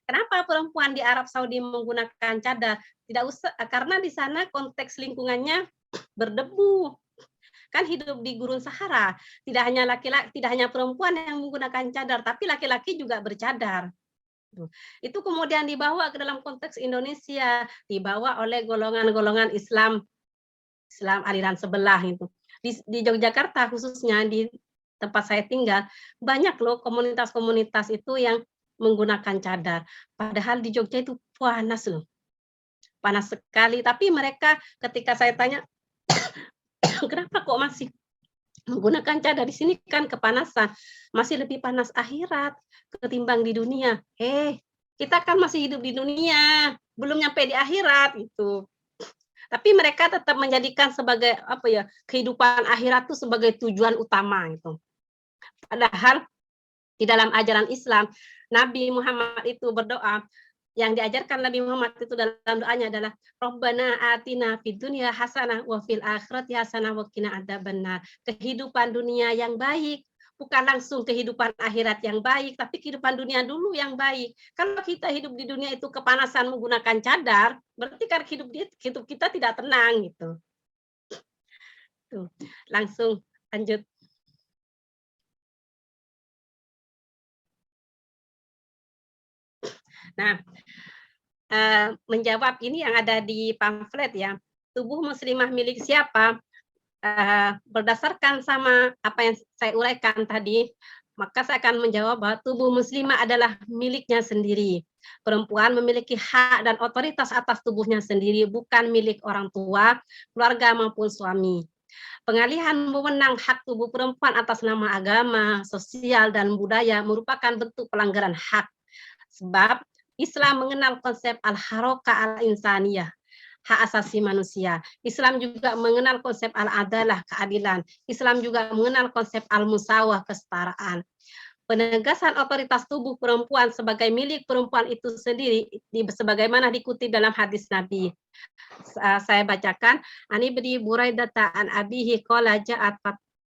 Kenapa perempuan di Arab Saudi menggunakan cadar? Tidak usah, karena di sana konteks lingkungannya berdebu. Kan hidup di gurun Sahara, tidak hanya laki-laki, tidak hanya perempuan yang menggunakan cadar, tapi laki-laki juga bercadar. Itu kemudian dibawa ke dalam konteks Indonesia, dibawa oleh golongan-golongan Islam aliran sebelah itu. Di Yogyakarta khususnya tempat saya tinggal, banyak loh komunitas-komunitas itu yang menggunakan cadar. Padahal di Jogja itu panas loh, panas sekali. Tapi mereka ketika saya tanya, kenapa kok masih menggunakan cadar? Di sini kan kepanasan, masih lebih panas akhirat ketimbang di dunia. Kita kan masih hidup di dunia, belum nyampe di akhirat itu. Tapi mereka tetap menjadikan sebagai apa ya, kehidupan akhirat itu sebagai tujuan utama itu. Padahal di dalam ajaran Islam, Nabi Muhammad itu berdoa, yang diajarkan Nabi Muhammad itu dalam doanya adalah Rabbana atina fid dunya hasanah wa fil akhirati hasanah wa qina adzabannar. Kehidupan dunia yang baik, bukan langsung kehidupan akhirat yang baik, tapi kehidupan dunia dulu yang baik. Kalau kita hidup di dunia itu kepanasan menggunakan cadar, berarti kan hidup kita tidak tenang gitu. Tuh, langsung lanjut. Nah, menjawab ini yang ada di pamflet ya, tubuh muslimah milik siapa? Berdasarkan sama apa yang saya uraikan tadi, maka saya akan menjawab bahwa tubuh muslimah adalah miliknya sendiri. Perempuan memiliki hak dan otoritas atas tubuhnya sendiri, bukan milik orang tua, keluarga maupun suami. Pengalihan wewenang hak tubuh perempuan atas nama agama, sosial, dan budaya merupakan bentuk pelanggaran hak. Sebab Islam mengenal konsep al-haroka al-insaniyah, hak asasi manusia. Islam juga mengenal konsep al-adalah, keadilan. Islam juga mengenal konsep al-musawah, kesetaraan. Penegasan otoritas tubuh perempuan sebagai milik perempuan itu sendiri, sebagaimana dikutip dalam hadis Nabi. Saya bacakan, Ani beri Buraidata an abihi qala ja'at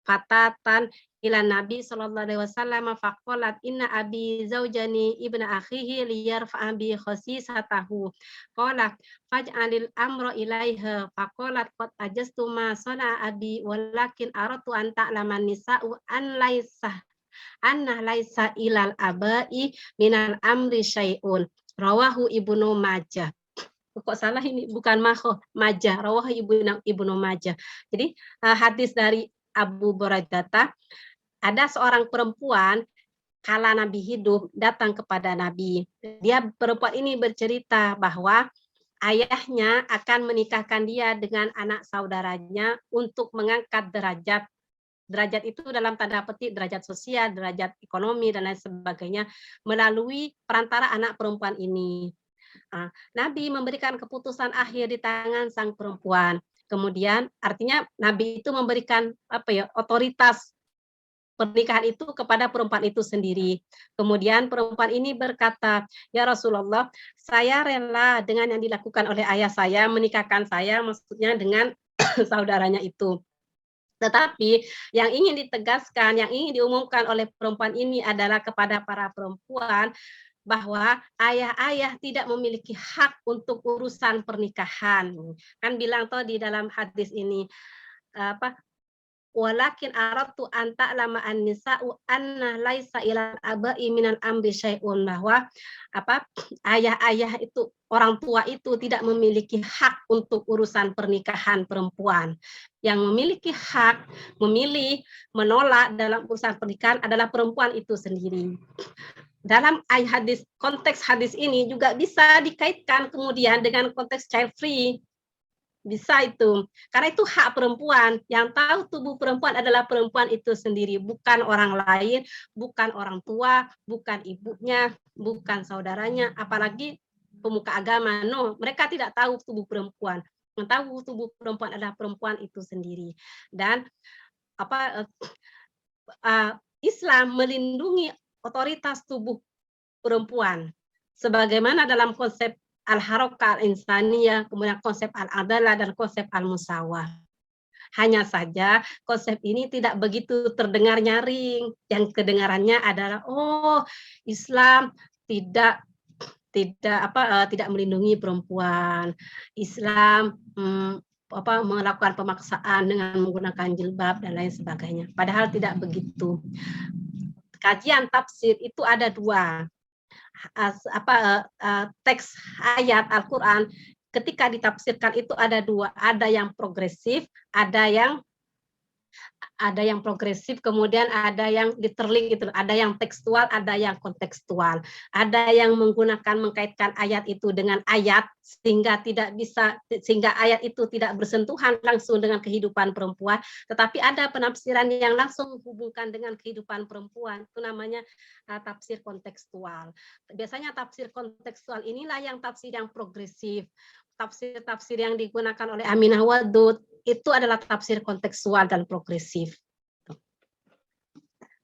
fatatan ila Nabi sallallahu alaihi wasallam faqalat inna abi zaujani ibna akhihi liyarfa'a bi khasisatahu qala faj'alil amra ilaiha faqalat qad ajastu ma sana abi walakin aratu an ta'laman nisa'u an laisa ilal abai minal amri syai'un rawahu Ibnu Majah. Kok salah ini, bukan Majah, rawahu Ibnu Majah. Jadi hadis dari Abu Buraidata, ada seorang perempuan kala Nabi hidup datang kepada Nabi. Perempuan ini bercerita bahwa ayahnya akan menikahkan dia dengan anak saudaranya untuk mengangkat derajat. Derajat itu dalam tanda petik derajat sosial, derajat ekonomi, dan lain sebagainya melalui perantara anak perempuan ini. Nabi memberikan keputusan akhir di tangan sang perempuan. Kemudian artinya Nabi itu memberikan otoritas pernikahan itu kepada perempuan itu sendiri. Kemudian perempuan ini berkata, "Ya Rasulullah, saya rela dengan yang dilakukan oleh ayah saya, menikahkan saya, maksudnya dengan saudaranya itu. Tetapi yang ingin ditegaskan, yang ingin diumumkan oleh perempuan ini adalah kepada para perempuan bahwa ayah-ayah tidak memiliki hak untuk urusan pernikahan." Kan bilang toh di dalam hadis ini, walakin aratu anta lama an-nisa'u anna laisa ilal abai minal amri syai'un, bahwa ayah-ayah itu, orang tua itu tidak memiliki hak untuk urusan pernikahan perempuan. Yang memiliki hak memilih, menolak dalam urusan pernikahan adalah perempuan itu sendiri. Dalam konteks hadis ini juga bisa dikaitkan kemudian dengan konteks child free. Bisa itu. Karena itu hak perempuan. Yang tahu tubuh perempuan adalah perempuan itu sendiri, bukan orang lain, bukan orang tua, bukan ibunya, bukan saudaranya, apalagi pemuka agama. No, mereka tidak tahu tubuh perempuan. Yang tahu tubuh perempuan adalah perempuan itu sendiri. Dan Islam melindungi otoritas tubuh perempuan sebagaimana dalam konsep al-haroka al-insaniyah, kemudian konsep al-adalah, dan konsep al-musawah. Hanya saja konsep ini tidak begitu terdengar nyaring. Yang kedengarannya adalah, Islam tidak melindungi perempuan. Islam melakukan pemaksaan dengan menggunakan jilbab dan lain sebagainya. Padahal tidak begitu. Kajian tafsir itu ada dua. Teks ayat Al-Quran ketika ditafsirkan itu ada dua, ada yang progresif, ada yang ada yang progresif, kemudian ada yang literally gitu, ada yang tekstual, ada yang kontekstual, ada yang menggunakan mengkaitkan ayat itu dengan ayat sehingga ayat itu tidak bersentuhan langsung dengan kehidupan perempuan, tetapi ada penafsiran yang langsung menghubungkan dengan kehidupan perempuan, itu namanya tafsir kontekstual. Biasanya tafsir kontekstual inilah yang tafsir yang progresif. Tafsir-tafsir yang digunakan oleh Aminah Wadud itu adalah tafsir kontekstual dan progresif.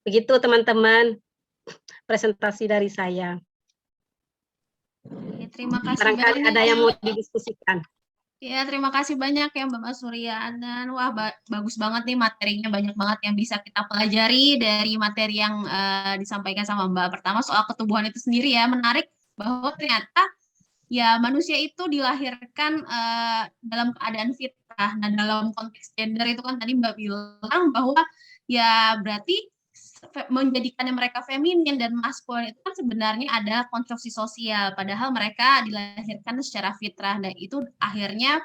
Begitu teman-teman presentasi dari saya. Terima kasih Barangkali banyak. ada yang mau didiskusikan. Ya, terima kasih banyak ya Mbak Surya. Dan wah bagus banget nih materinya, banyak banget yang bisa kita pelajari dari materi yang disampaikan sama Mbak. Pertama soal ketubuhan itu sendiri ya, menarik bahwa ternyata ya manusia itu dilahirkan dalam keadaan fitrah. Nah, dalam konteks gender itu kan tadi Mbak bilang bahwa ya berarti menjadikannya mereka feminin dan maskulin itu kan sebenarnya ada konstruksi sosial, padahal mereka dilahirkan secara fitrah, dan itu akhirnya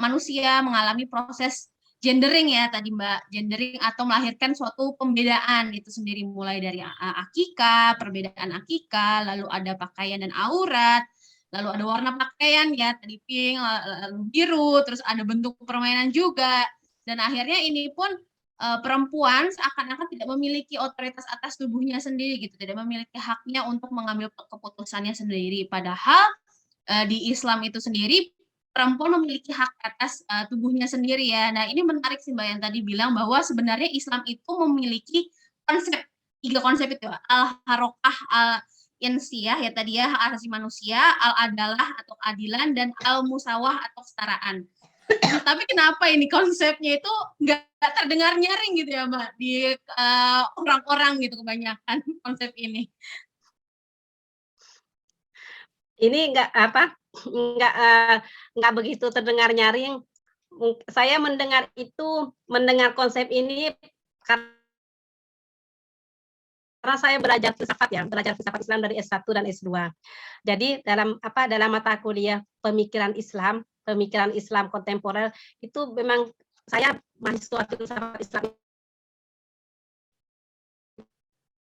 manusia mengalami proses gendering ya tadi Mbak, gendering atau melahirkan suatu pembedaan itu sendiri, mulai dari akikah, perbedaan akikah, lalu ada pakaian dan aurat, lalu ada warna pakaian ya tadi pink, lalu biru, terus ada bentuk permainan juga, dan akhirnya ini pun perempuan seakan-akan tidak memiliki otoritas atas tubuhnya sendiri gitu, tidak memiliki haknya untuk mengambil keputusannya sendiri. Padahal di Islam itu sendiri perempuan memiliki hak atas tubuhnya sendiri ya. Nah ini menarik sih Mbak yang tadi bilang bahwa sebenarnya Islam itu memiliki konsep, 3 konsep itu, al-harokah, al-insiyah ya tadi ya, hak asasi manusia, al-adalah atau keadilan, dan al-musawah atau kesetaraan. Tapi kenapa ini konsepnya itu nggak terdengar nyaring gitu ya Mbak di orang-orang gitu kebanyakan konsep ini. Ini nggak begitu terdengar nyaring. Saya mendengar konsep ini karena saya belajar filsafat Islam dari S1 dan S2. Jadi dalam mata kuliah pemikiran Islam kontemporer itu memang saya mahasiswa filsafat Islam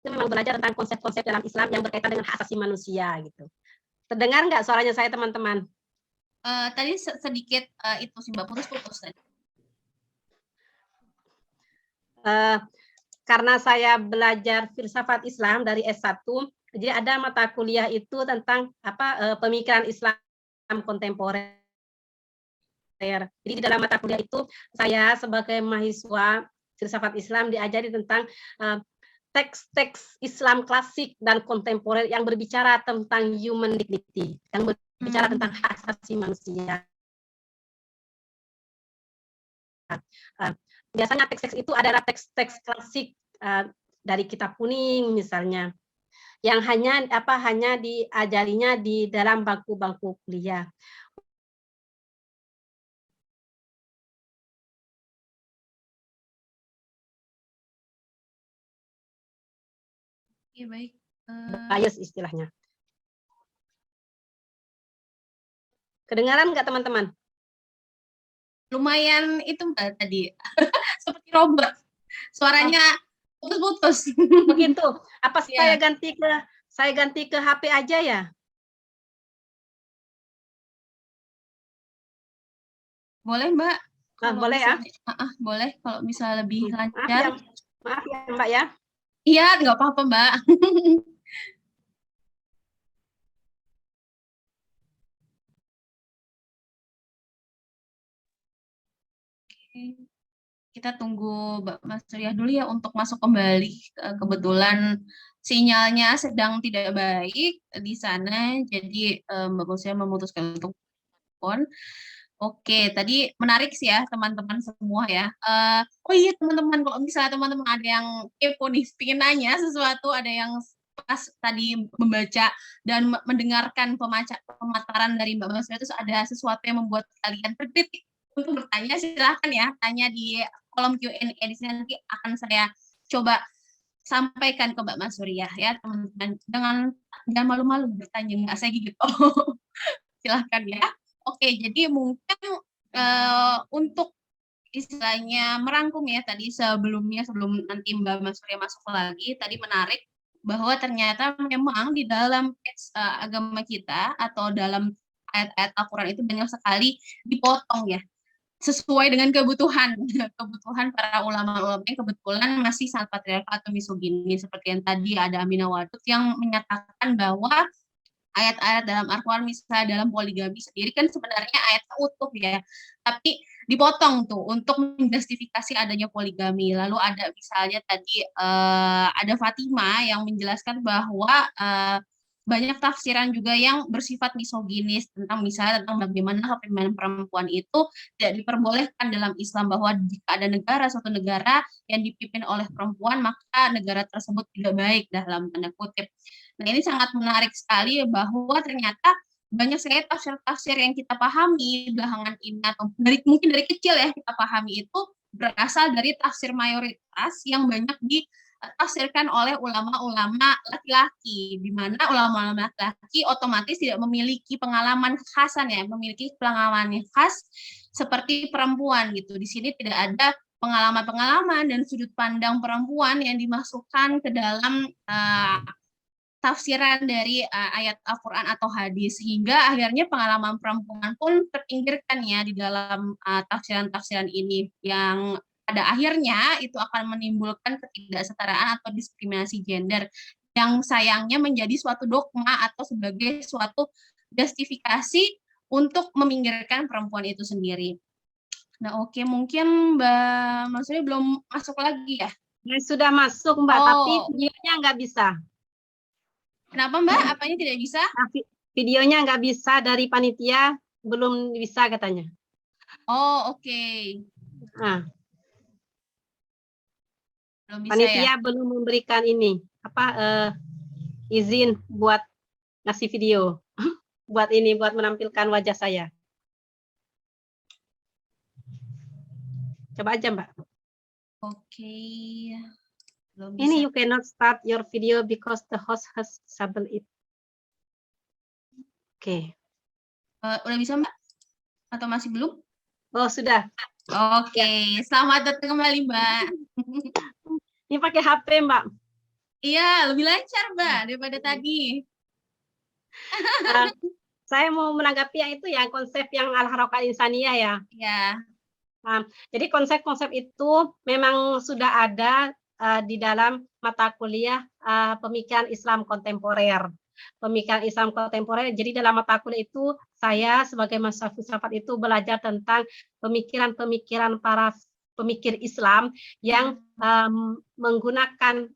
itu memang belajar tentang konsep-konsep dalam Islam yang berkaitan dengan hak asasi manusia gitu. Terdengar nggak suaranya saya teman-teman? Tadi sedikit itu sih Mbak, putus-putus tadi. Karena saya belajar filsafat Islam dari S1, jadi ada mata kuliah itu tentang pemikiran Islam kontemporer. Jadi di dalam mata kuliah itu saya sebagai mahasiswa filsafat Islam diajari tentang teks-teks Islam klasik dan kontemporer yang berbicara tentang human dignity, yang berbicara tentang hak asasi manusia. Biasanya teks-teks itu adalah teks-teks klasik dari kitab kuning misalnya, yang hanya diajarinya di dalam bangku-bangku kuliah. Iya baik. Bias istilahnya. Kedengaran nggak teman-teman? Lumayan itu Mbak tadi seperti robot, suaranya putus-putus. Begitu. Apa saya ganti ke HP aja ya? Boleh Mbak. Boleh ya? Boleh kalau bisa lebih lancar. Maaf ya Mbak ya. Iya, nggak apa-apa Mbak. Kita tunggu Mas Surya dulu ya untuk masuk kembali. Kebetulan sinyalnya sedang tidak baik di sana, jadi Mbak Surya memutuskan untuk telepon. Oke, tadi menarik sih ya teman-teman semua ya. Oh iya teman-teman, kalau misalnya teman-teman ada yang kepo nih, pengen nanya sesuatu, ada yang pas tadi membaca dan mendengarkan pemaparan dari Mbak Mas itu ada sesuatu yang membuat kalian terbetik untuk bertanya, silahkan ya, tanya di kolom Q&A di sini, nanti akan saya coba sampaikan ke Mbak Mas Surya ya teman-teman. Jangan malu-malu bertanya, nggak saya gitu. Silahkan ya. Oke, jadi mungkin untuk istilahnya merangkum ya tadi sebelumnya, sebelum nanti Mbak Mas Surya masuk lagi, tadi menarik bahwa ternyata memang di dalam agama kita atau dalam ayat-ayat Al-Quran itu banyak sekali dipotong ya, sesuai dengan kebutuhan kebutuhan para ulama-ulama yang kebetulan masih sangat patriarkal atau misogini, seperti yang tadi ada Aminah Wadud yang menyatakan bahwa ayat-ayat dalam Al-Quran misalnya dalam poligami sendiri kan sebenarnya ayatnya utuh ya, tapi dipotong tuh untuk menjustifikasi adanya poligami. Lalu ada misalnya tadi ada Fatima yang menjelaskan bahwa banyak tafsiran juga yang bersifat misoginis tentang misalnya tentang bagaimana kepemimpinan perempuan itu tidak diperbolehkan dalam Islam, bahwa jika ada negara, suatu negara yang dipimpin oleh perempuan maka negara tersebut tidak baik dalam tanda kutip. Nah, ini sangat menarik sekali bahwa ternyata banyak sekali tafsir-tafsir yang kita pahami belakangan ini atau mungkin dari kecil ya kita pahami itu berasal dari tafsir mayoritas yang banyak ditafsirkan oleh ulama-ulama laki-laki, di mana ulama-ulama laki-laki otomatis tidak memiliki pengalaman kekhasan ya, memiliki pengalaman yang khas seperti perempuan gitu. Di sini tidak ada pengalaman-pengalaman dan sudut pandang perempuan yang dimasukkan ke dalam tafsiran dari ayat Al-Quran atau hadis, sehingga akhirnya pengalaman perempuan pun terpinggirkan ya di dalam tafsiran-tafsiran ini, yang pada akhirnya itu akan menimbulkan ketidaksetaraan atau diskriminasi gender, yang sayangnya menjadi suatu dogma atau sebagai suatu justifikasi untuk meminggirkan perempuan itu sendiri. Nah, oke, mungkin Mbak Maksudnya belum masuk lagi ya? Sudah masuk Mbak, tapi videonya nggak bisa. Kenapa Mbak? Apanya tidak bisa? Nah, videonya nggak bisa dari panitia, belum bisa katanya. Oh, oke. Nah, Belum bisa panitia ya? belum memberikan ini izin buat ngasih video, buat menampilkan wajah saya. Coba aja Mbak. Oke. Belum Ini bisa. you cannot start your video because the host has disabled it. Oke. Udah bisa Mbak? Atau masih belum? Oh sudah. Oke. Selamat datang kembali Mbak. Ini pakai HP Mbak. Iya, lebih lancar Mbak daripada tadi. Saya mau menanggapi yang itu ya, konsep yang al-harakah insaniyah ya. Iya. Jadi konsep-konsep itu memang sudah ada di dalam mata kuliah pemikiran Islam kontemporer. Pemikiran Islam kontemporer. Jadi dalam mata kuliah itu saya sebagai mahasiswa filsafat itu belajar tentang pemikiran-pemikiran para pemikir Islam yang menggunakan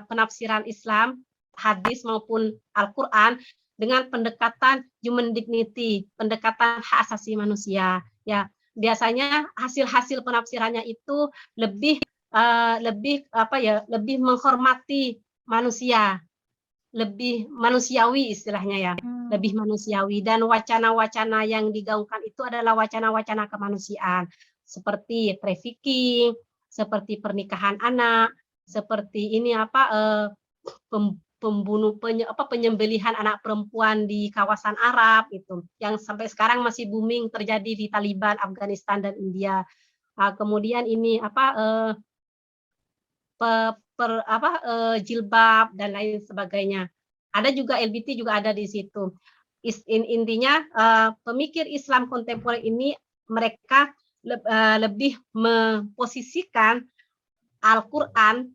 penafsiran Islam, hadis maupun Al-Qur'an dengan pendekatan human dignity, pendekatan hak asasi manusia. Ya, biasanya hasil-hasil penafsirannya itu lebih menghormati manusia, lebih manusiawi istilahnya ya, lebih manusiawi, dan wacana-wacana yang digaungkan itu adalah wacana-wacana kemanusiaan seperti trafficking, seperti pernikahan anak, seperti ini penyembelihan anak perempuan di kawasan Arab itu yang sampai sekarang masih booming terjadi di Taliban, Afghanistan dan India. Kemudian ini jilbab dan lain sebagainya. Ada juga LGBT juga ada di situ. Intinya pemikir Islam kontemporer ini mereka lebih memposisikan Al-Quran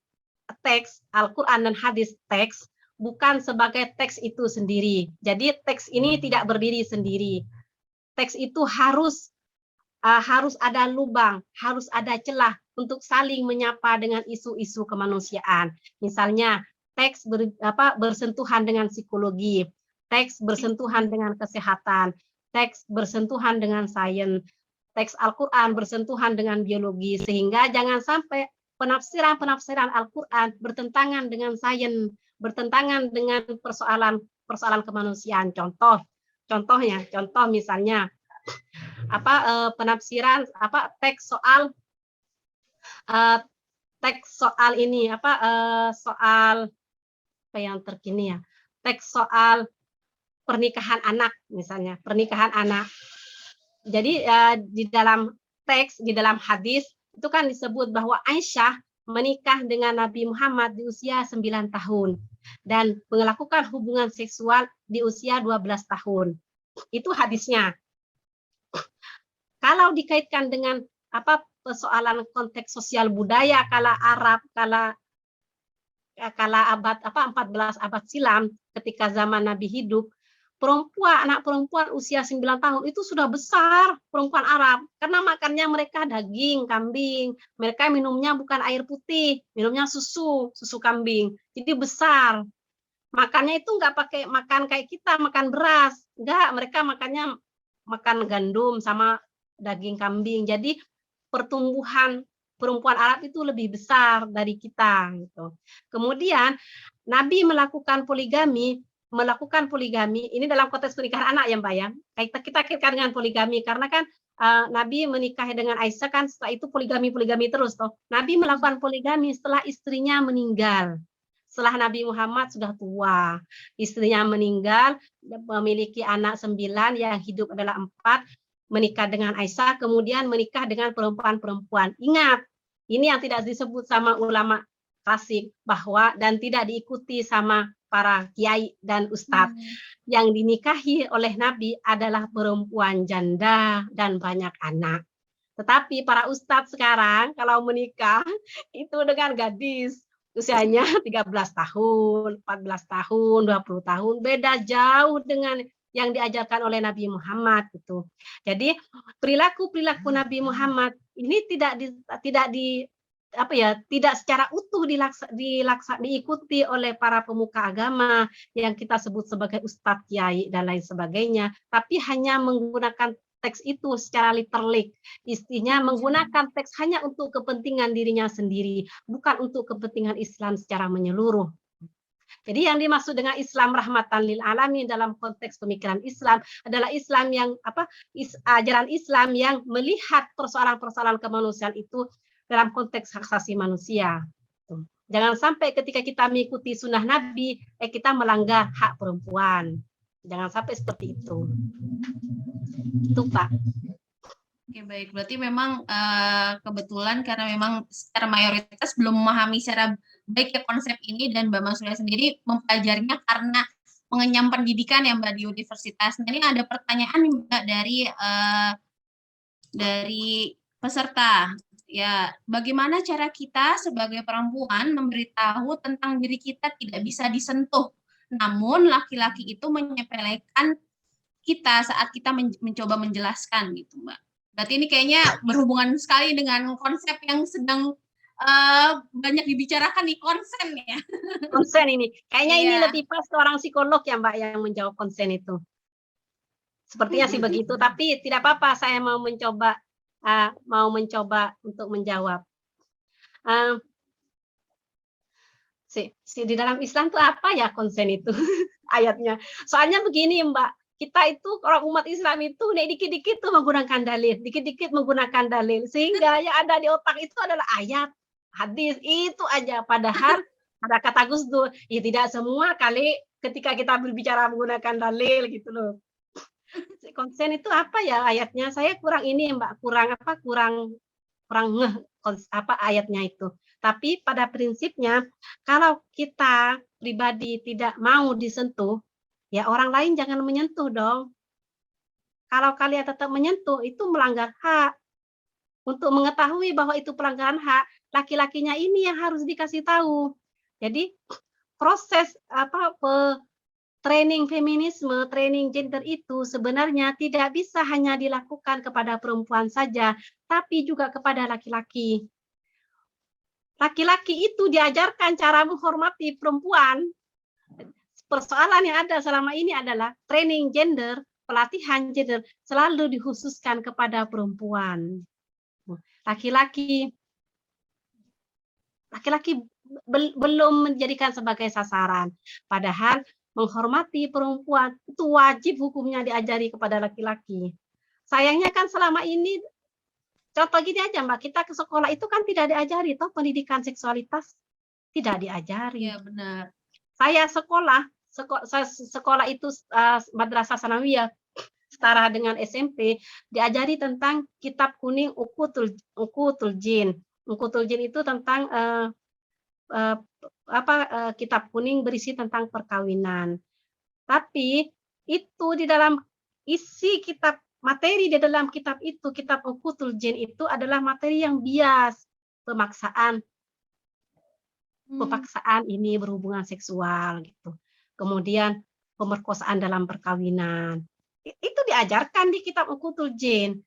teks, Al-Quran dan hadis teks bukan sebagai teks itu sendiri. Jadi teks ini tidak berdiri sendiri. Teks itu harus ada lubang, harus ada celah untuk saling menyapa dengan isu-isu kemanusiaan. Misalnya teks bersentuhan dengan psikologi, teks bersentuhan dengan kesehatan, teks bersentuhan dengan sains, teks Al-Quran bersentuhan dengan biologi, sehingga jangan sampai penafsiran Al-Quran bertentangan dengan sains, bertentangan dengan persoalan kemanusiaan. Contoh misalnya penafsiran teks soal ini soal apa yang terkini ya, teks soal pernikahan anak misalnya, pernikahan anak Jadi di dalam teks, di dalam hadis itu kan disebut bahwa Aisyah menikah dengan Nabi Muhammad di usia 9 tahun dan melakukan hubungan seksual di usia 12 tahun. Itu hadisnya. Kalau dikaitkan dengan persoalan konteks sosial budaya kala Arab, kala abad 14 abad silam ketika zaman Nabi hidup, anak perempuan usia 9 tahun itu sudah besar, perempuan Arab, karena makannya mereka daging kambing, mereka minumnya bukan air putih, minumnya susu kambing, jadi besar. Makannya itu nggak pakai makan kayak kita makan beras, enggak, mereka makannya makan gandum sama daging kambing. Jadi pertumbuhan perempuan Arab itu lebih besar dari kita gitu. Kemudian Nabi melakukan poligami ini dalam konteks pernikahan anak ya Mbak ya. Kita kaitkan dengan poligami karena kan Nabi menikah dengan Aisyah kan setelah itu poligami terus toh. Nabi melakukan poligami setelah istrinya meninggal. Setelah Nabi Muhammad sudah tua, istrinya meninggal, memiliki anak 9, yang hidup adalah 4, menikah dengan Aisyah, kemudian menikah dengan perempuan-perempuan. Ingat, ini yang tidak disebut sama ulama klasik bahwa dan tidak diikuti sama para kiai dan ustadz. Yang dinikahi oleh Nabi adalah perempuan janda dan banyak anak. Tetapi para ustadz sekarang kalau menikah itu dengan gadis usianya 13 tahun, 14 tahun, 20 tahun, beda jauh dengan yang diajarkan oleh Nabi Muhammad itu. Jadi perilaku Nabi Muhammad ini tidak secara utuh diikuti oleh para pemuka agama yang kita sebut sebagai ustadz, kiai dan lain sebagainya, tapi hanya menggunakan teks itu secara literalik, istinya menggunakan teks hanya untuk kepentingan dirinya sendiri, bukan untuk kepentingan Islam secara menyeluruh. Jadi yang dimaksud dengan Islam rahmatan lil alamin dalam konteks pemikiran Islam adalah Islam yang ajaran Islam yang melihat persoalan-persoalan kemanusiaan itu dalam konteks hak asasi manusia. Jangan sampai ketika kita mengikuti sunnah Nabi, kita melanggar hak perempuan. Jangan sampai seperti itu. Itu Pak. Oke, baik. Berarti memang kebetulan karena memang secara mayoritas belum memahami secara baik ya konsep ini, dan Mbak Mas Surya sendiri mempelajarinya karena mengenyam pendidikan ya Mbak di universitas. Nah, ini ada pertanyaan Mbak dari peserta. Ya, bagaimana cara kita sebagai perempuan memberitahu tentang diri kita tidak bisa disentuh, namun laki-laki itu menyepelekan kita saat kita mencoba menjelaskan gitu Mbak. Berarti ini kayaknya berhubungan sekali dengan konsep yang sedang banyak dibicarakan di konsen ya. Konsen ini, kayaknya ini lebih pas ke orang psikolog ya Mbak yang menjawab konsen itu. Sepertinya sih begitu, tapi tidak apa-apa, saya mau mencoba untuk menjawab. Di dalam Islam itu apa ya konsen itu ayatnya? Soalnya begini Mbak, kita itu orang umat Islam itu dikit-dikit tuh menggunakan dalil, dikit-dikit menggunakan dalil, sehingga yang ada di otak itu adalah ayat, hadis, itu aja. Padahal ada kata Gus Dur, ya tidak semua kali ketika kita berbicara menggunakan dalil gitu loh. Konsen itu apa ya ayatnya? Saya kurang ini Mbak, kurang ngeh ayatnya itu. Tapi pada prinsipnya kalau kita pribadi tidak mau disentuh, ya orang lain jangan menyentuh dong. Kalau kalian tetap menyentuh, itu melanggar hak. Untuk mengetahui bahwa itu pelanggaran hak, laki-lakinya ini yang harus dikasih tahu. Jadi proses training feminisme, training gender itu sebenarnya tidak bisa hanya dilakukan kepada perempuan saja, tapi juga kepada laki-laki. Laki-laki itu diajarkan cara menghormati perempuan. Persoalan yang ada selama ini adalah training gender, pelatihan gender selalu dikhususkan kepada perempuan. Laki-laki belum menjadikan sebagai sasaran. Padahal menghormati perempuan itu wajib hukumnya diajari kepada laki-laki. Sayangnya kan selama ini, contoh gini aja Mbak, kita ke sekolah itu kan tidak diajari toh pendidikan seksualitas, tidak diajari. Ya benar. Saya sekolah itu madrasah sanawiyah. setara dengan SMP, diajari tentang kitab kuning Ukutul Jin. Ukutul Jin itu tentang kitab kuning berisi tentang perkawinan. Tapi itu di dalam isi kitab, materi di dalam kitab itu, kitab Ukutul Jin itu adalah materi yang bias, pemaksaan ini berhubungan seksual gitu. Kemudian pemerkosaan dalam perkawinan. Itu diajarkan di kitab Ukutul Jin.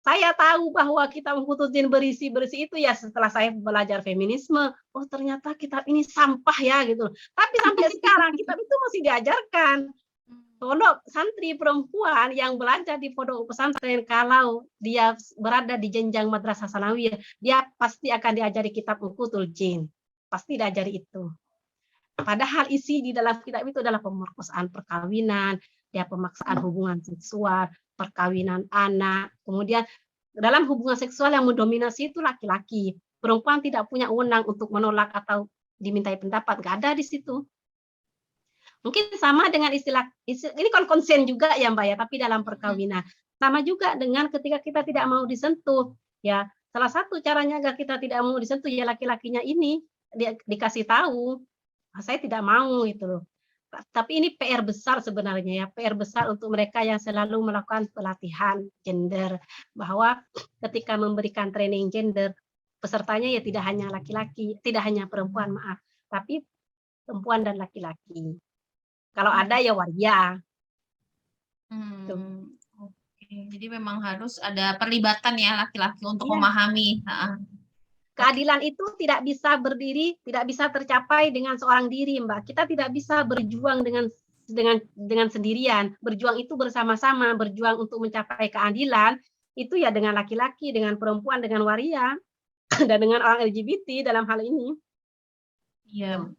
Saya tahu bahwa kitab Ukutul Jin berisi itu ya setelah saya belajar feminisme. Oh, ternyata kitab ini sampah ya gitu. Tapi sampai sekarang kitab itu masih diajarkan. Pondok santri perempuan yang belajar di pondok pesantren, kalau dia berada di jenjang madrasah sanawiyah, dia pasti akan diajari kitab Ukutul Jin. Pasti diajari itu. Padahal isi di dalam kitab itu adalah pemerkosaan perkawinan, ya pemaksaan hubungan seksual, perkawinan anak. Kemudian dalam hubungan seksual yang mendominasi itu laki-laki. Perempuan tidak punya wewenang untuk menolak atau dimintai pendapat. Nggak ada di situ. Mungkin sama dengan istilah ini kan konsen juga ya Mbak ya, tapi dalam perkawinan. Sama juga dengan ketika kita tidak mau disentuh. Ya, salah satu caranya agar kita tidak mau disentuh ya laki-lakinya ini dikasih tahu, saya tidak mau itu loh. Tapi ini PR besar sebenarnya ya, PR besar untuk mereka yang selalu melakukan pelatihan gender, bahwa ketika memberikan training gender, pesertanya ya tidak hanya laki-laki, tidak hanya perempuan, maaf, tapi perempuan dan laki-laki. Kalau ada ya waria. Oke, jadi memang harus ada perlibatan ya laki-laki untuk memahami. Keadilan itu tidak bisa berdiri, tidak bisa tercapai dengan seorang diri, Mbak. Kita tidak bisa berjuang dengan sendirian. Berjuang itu bersama-sama, berjuang untuk mencapai keadilan itu ya dengan laki-laki, dengan perempuan, dengan waria, dan dengan orang LGBT dalam hal ini. Iya.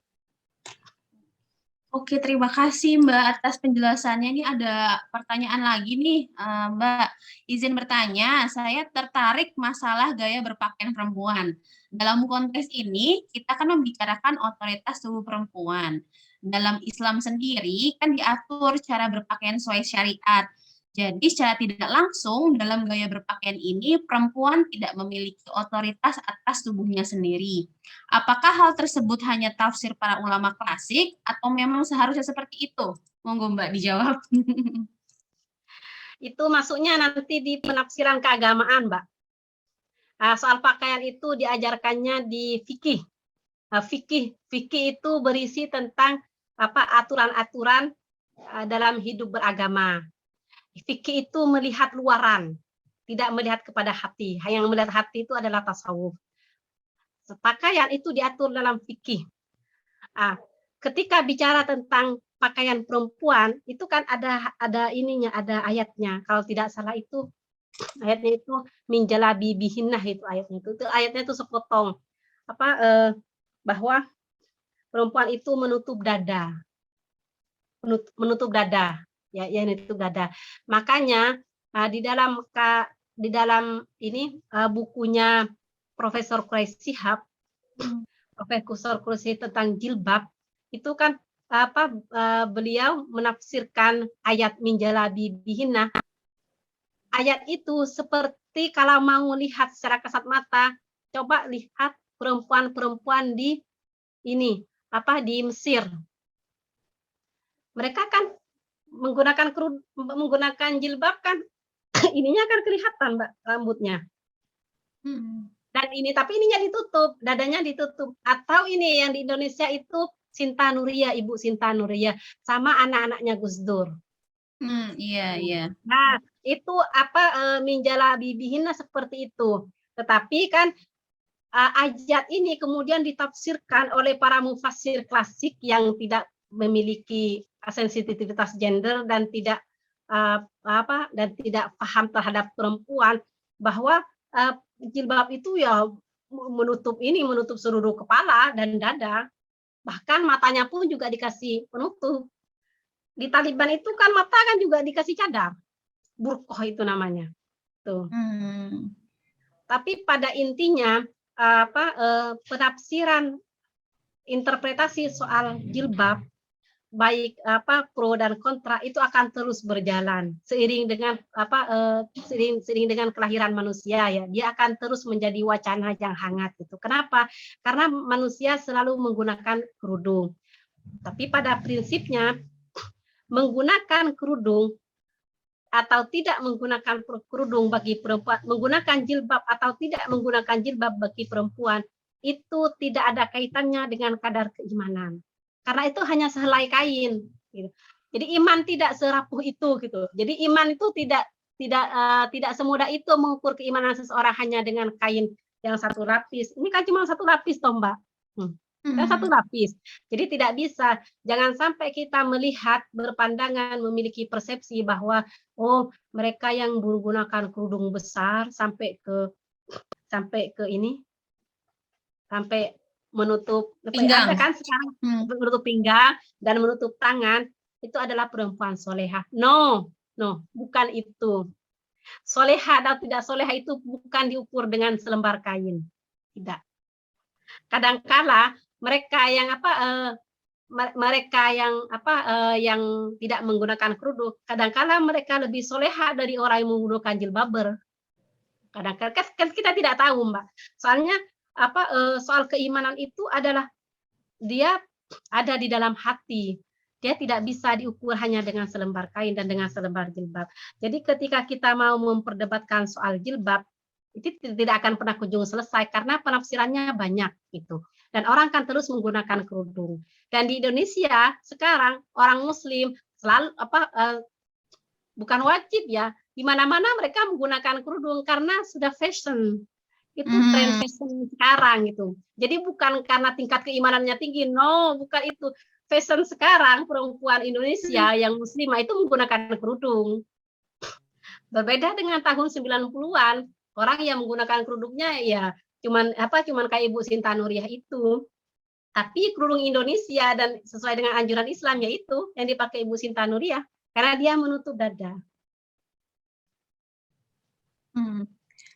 Oke, terima kasih Mbak atas penjelasannya. Ini ada pertanyaan lagi nih, Mbak. Izin bertanya, saya tertarik masalah gaya berpakaian perempuan. Dalam konteks ini, kita kan membicarakan otoritas tubuh perempuan. Dalam Islam sendiri, kan diatur cara berpakaian sesuai syariat. Jadi secara tidak langsung dalam gaya berpakaian ini, perempuan tidak memiliki otoritas atas tubuhnya sendiri. Apakah hal tersebut hanya tafsir para ulama klasik atau memang seharusnya seperti itu? Monggo Mbak dijawab. Itu masuknya nanti di penafsiran keagamaan, Mbak. Soal pakaian itu diajarkannya di fikih. Fikih itu berisi tentang aturan-aturan dalam hidup beragama. Fikih itu melihat luaran, tidak melihat kepada hati. Yang melihat hati itu adalah tasawuf. Pakaian itu diatur dalam fikih. Ketika bicara tentang pakaian perempuan, itu kan ada ininya, ada ayatnya. Kalau tidak salah itu ayatnya itu min jalabi bihinnah itu ayatnya itu. Ayatnya itu sepotong bahwa perempuan itu menutup dada. Menutup dada. Ya, menutup dada. Makanya di dalam ini bukunya Profesor Quraish Shihab, Profesor Quraish tentang jilbab, itu kan beliau menafsirkan ayat min jalabi bihinna. Ayat itu seperti kalau mau lihat secara kasat mata, coba lihat perempuan-perempuan di Mesir. Mereka kan menggunakan jilbab kan ininya kan kelihatan Mbak rambutnya. Dan tapi ininya ditutup, dadanya ditutup. Atau ini yang di Indonesia itu Sinta Nuria, Ibu Sinta Nuria sama anak-anaknya Gus Dur. Iya. Nah, itu minjala bibihina seperti itu. Tetapi kan ayat ini kemudian ditafsirkan oleh para mufassir klasik yang tidak memiliki sensitivitas gender dan tidak paham terhadap perempuan, bahwa jilbab itu ya menutup seluruh kepala dan dada, bahkan matanya pun juga dikasih penutup. Di Taliban itu kan mata kan juga dikasih cadar, burqah itu namanya tuh. Tapi pada intinya penafsiran interpretasi soal jilbab baik pro dan kontra itu akan terus berjalan seiring dengan seiring dengan kelahiran manusia ya, dia akan terus menjadi wacana yang hangat gitu. Kenapa? Karena manusia selalu menggunakan kerudung. Tapi pada prinsipnya menggunakan kerudung atau tidak menggunakan kerudung bagi perempuan, menggunakan jilbab atau tidak menggunakan jilbab bagi perempuan, itu tidak ada kaitannya dengan kadar keimanan. Karena itu hanya sehelai kain. Gitu. Jadi iman tidak serapuh itu gitu. Jadi iman itu tidak semudah itu mengukur keimanan seseorang hanya dengan kain yang satu lapis. Ini kan cuma satu lapis toh Mbak. Dan satu lapis. Jadi tidak bisa, jangan sampai kita melihat, berpandangan, memiliki persepsi bahwa oh mereka yang menggunakan kerudung besar sampai ke ini, sampai menutup Pinggang. ada kan sekarang menutup pinggang dan menutup tangan, itu adalah perempuan soleha. No, bukan itu. Soleha dan tidak soleha itu bukan diukur dengan selembar kain. Tidak. Kadangkala mereka yang yang tidak menggunakan kerudung, kadangkala mereka lebih soleha dari orang yang menggunakan jilbaber. Kadang-kadang kan kita tidak tahu Mbak. Soalnya soal keimanan itu adalah dia ada di dalam hati. Dia tidak bisa diukur hanya dengan selembar kain dan dengan selembar jilbab. Jadi ketika kita mau memperdebatkan soal jilbab, itu tidak akan pernah kunjung selesai karena penafsirannya banyak gitu. Dan orang kan terus menggunakan kerudung. Dan di Indonesia sekarang orang Muslim selalu bukan wajib ya, di mana-mana mereka menggunakan kerudung karena sudah fashion. Itu tren fashion sekarang gitu. Jadi bukan karena tingkat keimanannya tinggi, no, bukan itu. Fashion sekarang perempuan Indonesia yang muslimah itu menggunakan kerudung. Berbeda dengan tahun 90-an, orang yang menggunakan kerudungnya ya cuman kayak Ibu Sinta Nuriyah itu. Tapi kerudung Indonesia dan sesuai dengan anjuran Islam yaitu yang dipakai Ibu Sinta Nuriyah karena dia menutup dada.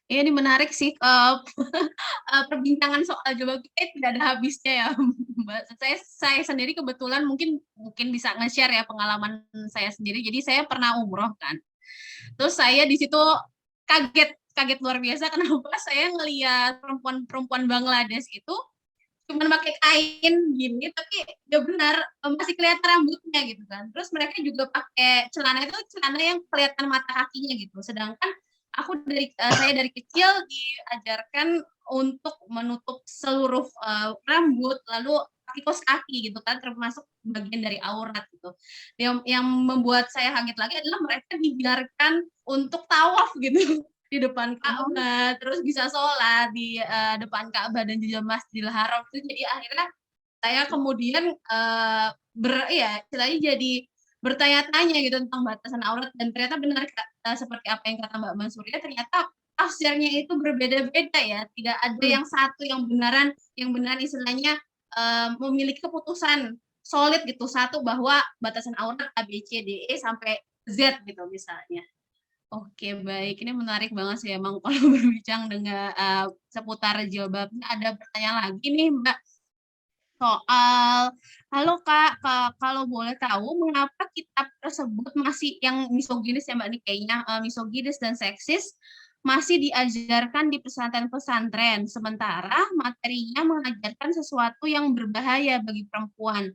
Ini menarik sih, perbincangan soal jilbab kita tidak ada habisnya ya, Mbak. Saya sendiri kebetulan mungkin bisa nge-share ya pengalaman saya sendiri. Jadi saya pernah umroh kan. Terus saya di situ kaget luar biasa kenapa saya ngelihat perempuan Bangladesh itu cuma pakai kain gini, tapi ya benar masih kelihatan rambutnya gitu kan. Terus mereka juga pakai celana yang kelihatan mata kakinya gitu. Sedangkan saya dari kecil diajarkan untuk menutup seluruh rambut, lalu kaos kaki gitu kan, termasuk bagian dari aurat gitu. Yang membuat saya kaget lagi adalah mereka dibiarkan untuk tawaf gitu di depan Ka'bah, terus bisa sholat di depan Ka'bah dan juga Masjidil Haram. Itu jadi akhirnya saya kemudian istilahnya jadi bertanya-tanya gitu tentang batasan aurat, dan ternyata benar seperti apa yang kata Mbak Mansuria, ternyata tafsirnya itu berbeda-beda ya, tidak ada yang satu yang benar istilahnya memiliki keputusan solid gitu, satu bahwa batasan aurat A, B, C, D, E sampai Z gitu misalnya. Oke, baik. Ini menarik banget sih emang kalau berbincang dengan seputar jilbabnya. Ada pertanyaan lagi nih, Mbak. Soal, halo Kak, kalau boleh tahu mengapa kitab tersebut masih yang misoginis ya Mbak, ini kayaknya misoginis dan seksis masih diajarkan di pesantren-pesantren, sementara materinya mengajarkan sesuatu yang berbahaya bagi perempuan.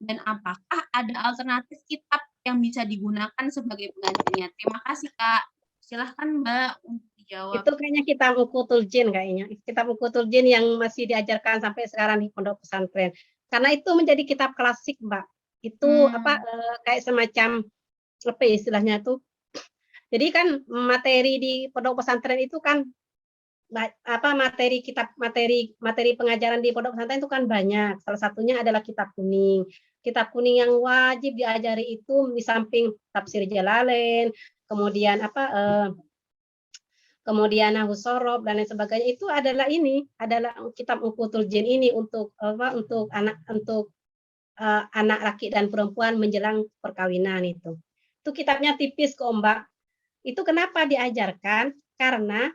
Dan apakah ada alternatif kitab yang bisa digunakan sebagai pengajarnya? Terima kasih Kak. Silahkan Mbak untuk dijawab. Itu kayaknya kitab Ukutul Jin kayaknya. Kitab Ukutul Jin yang masih diajarkan sampai sekarang di pondok pesantren. Karena itu menjadi kitab klasik, Mbak. Itu kayak semacam apa istilahnya tuh. Jadi kan materi di pondok pesantren itu kan materi pengajaran di pondok pesantren itu kan banyak. Salah satunya adalah kitab kuning. Kitab kuning yang wajib diajari itu di samping tafsir Jalalain, kemudian kemudian Nahwu Shoroh dan lain sebagainya, itu adalah kitab Ukutul Jin ini untuk anak laki dan perempuan menjelang perkawinan itu. Itu kitabnya tipis kok Mbak. Itu kenapa diajarkan? Karena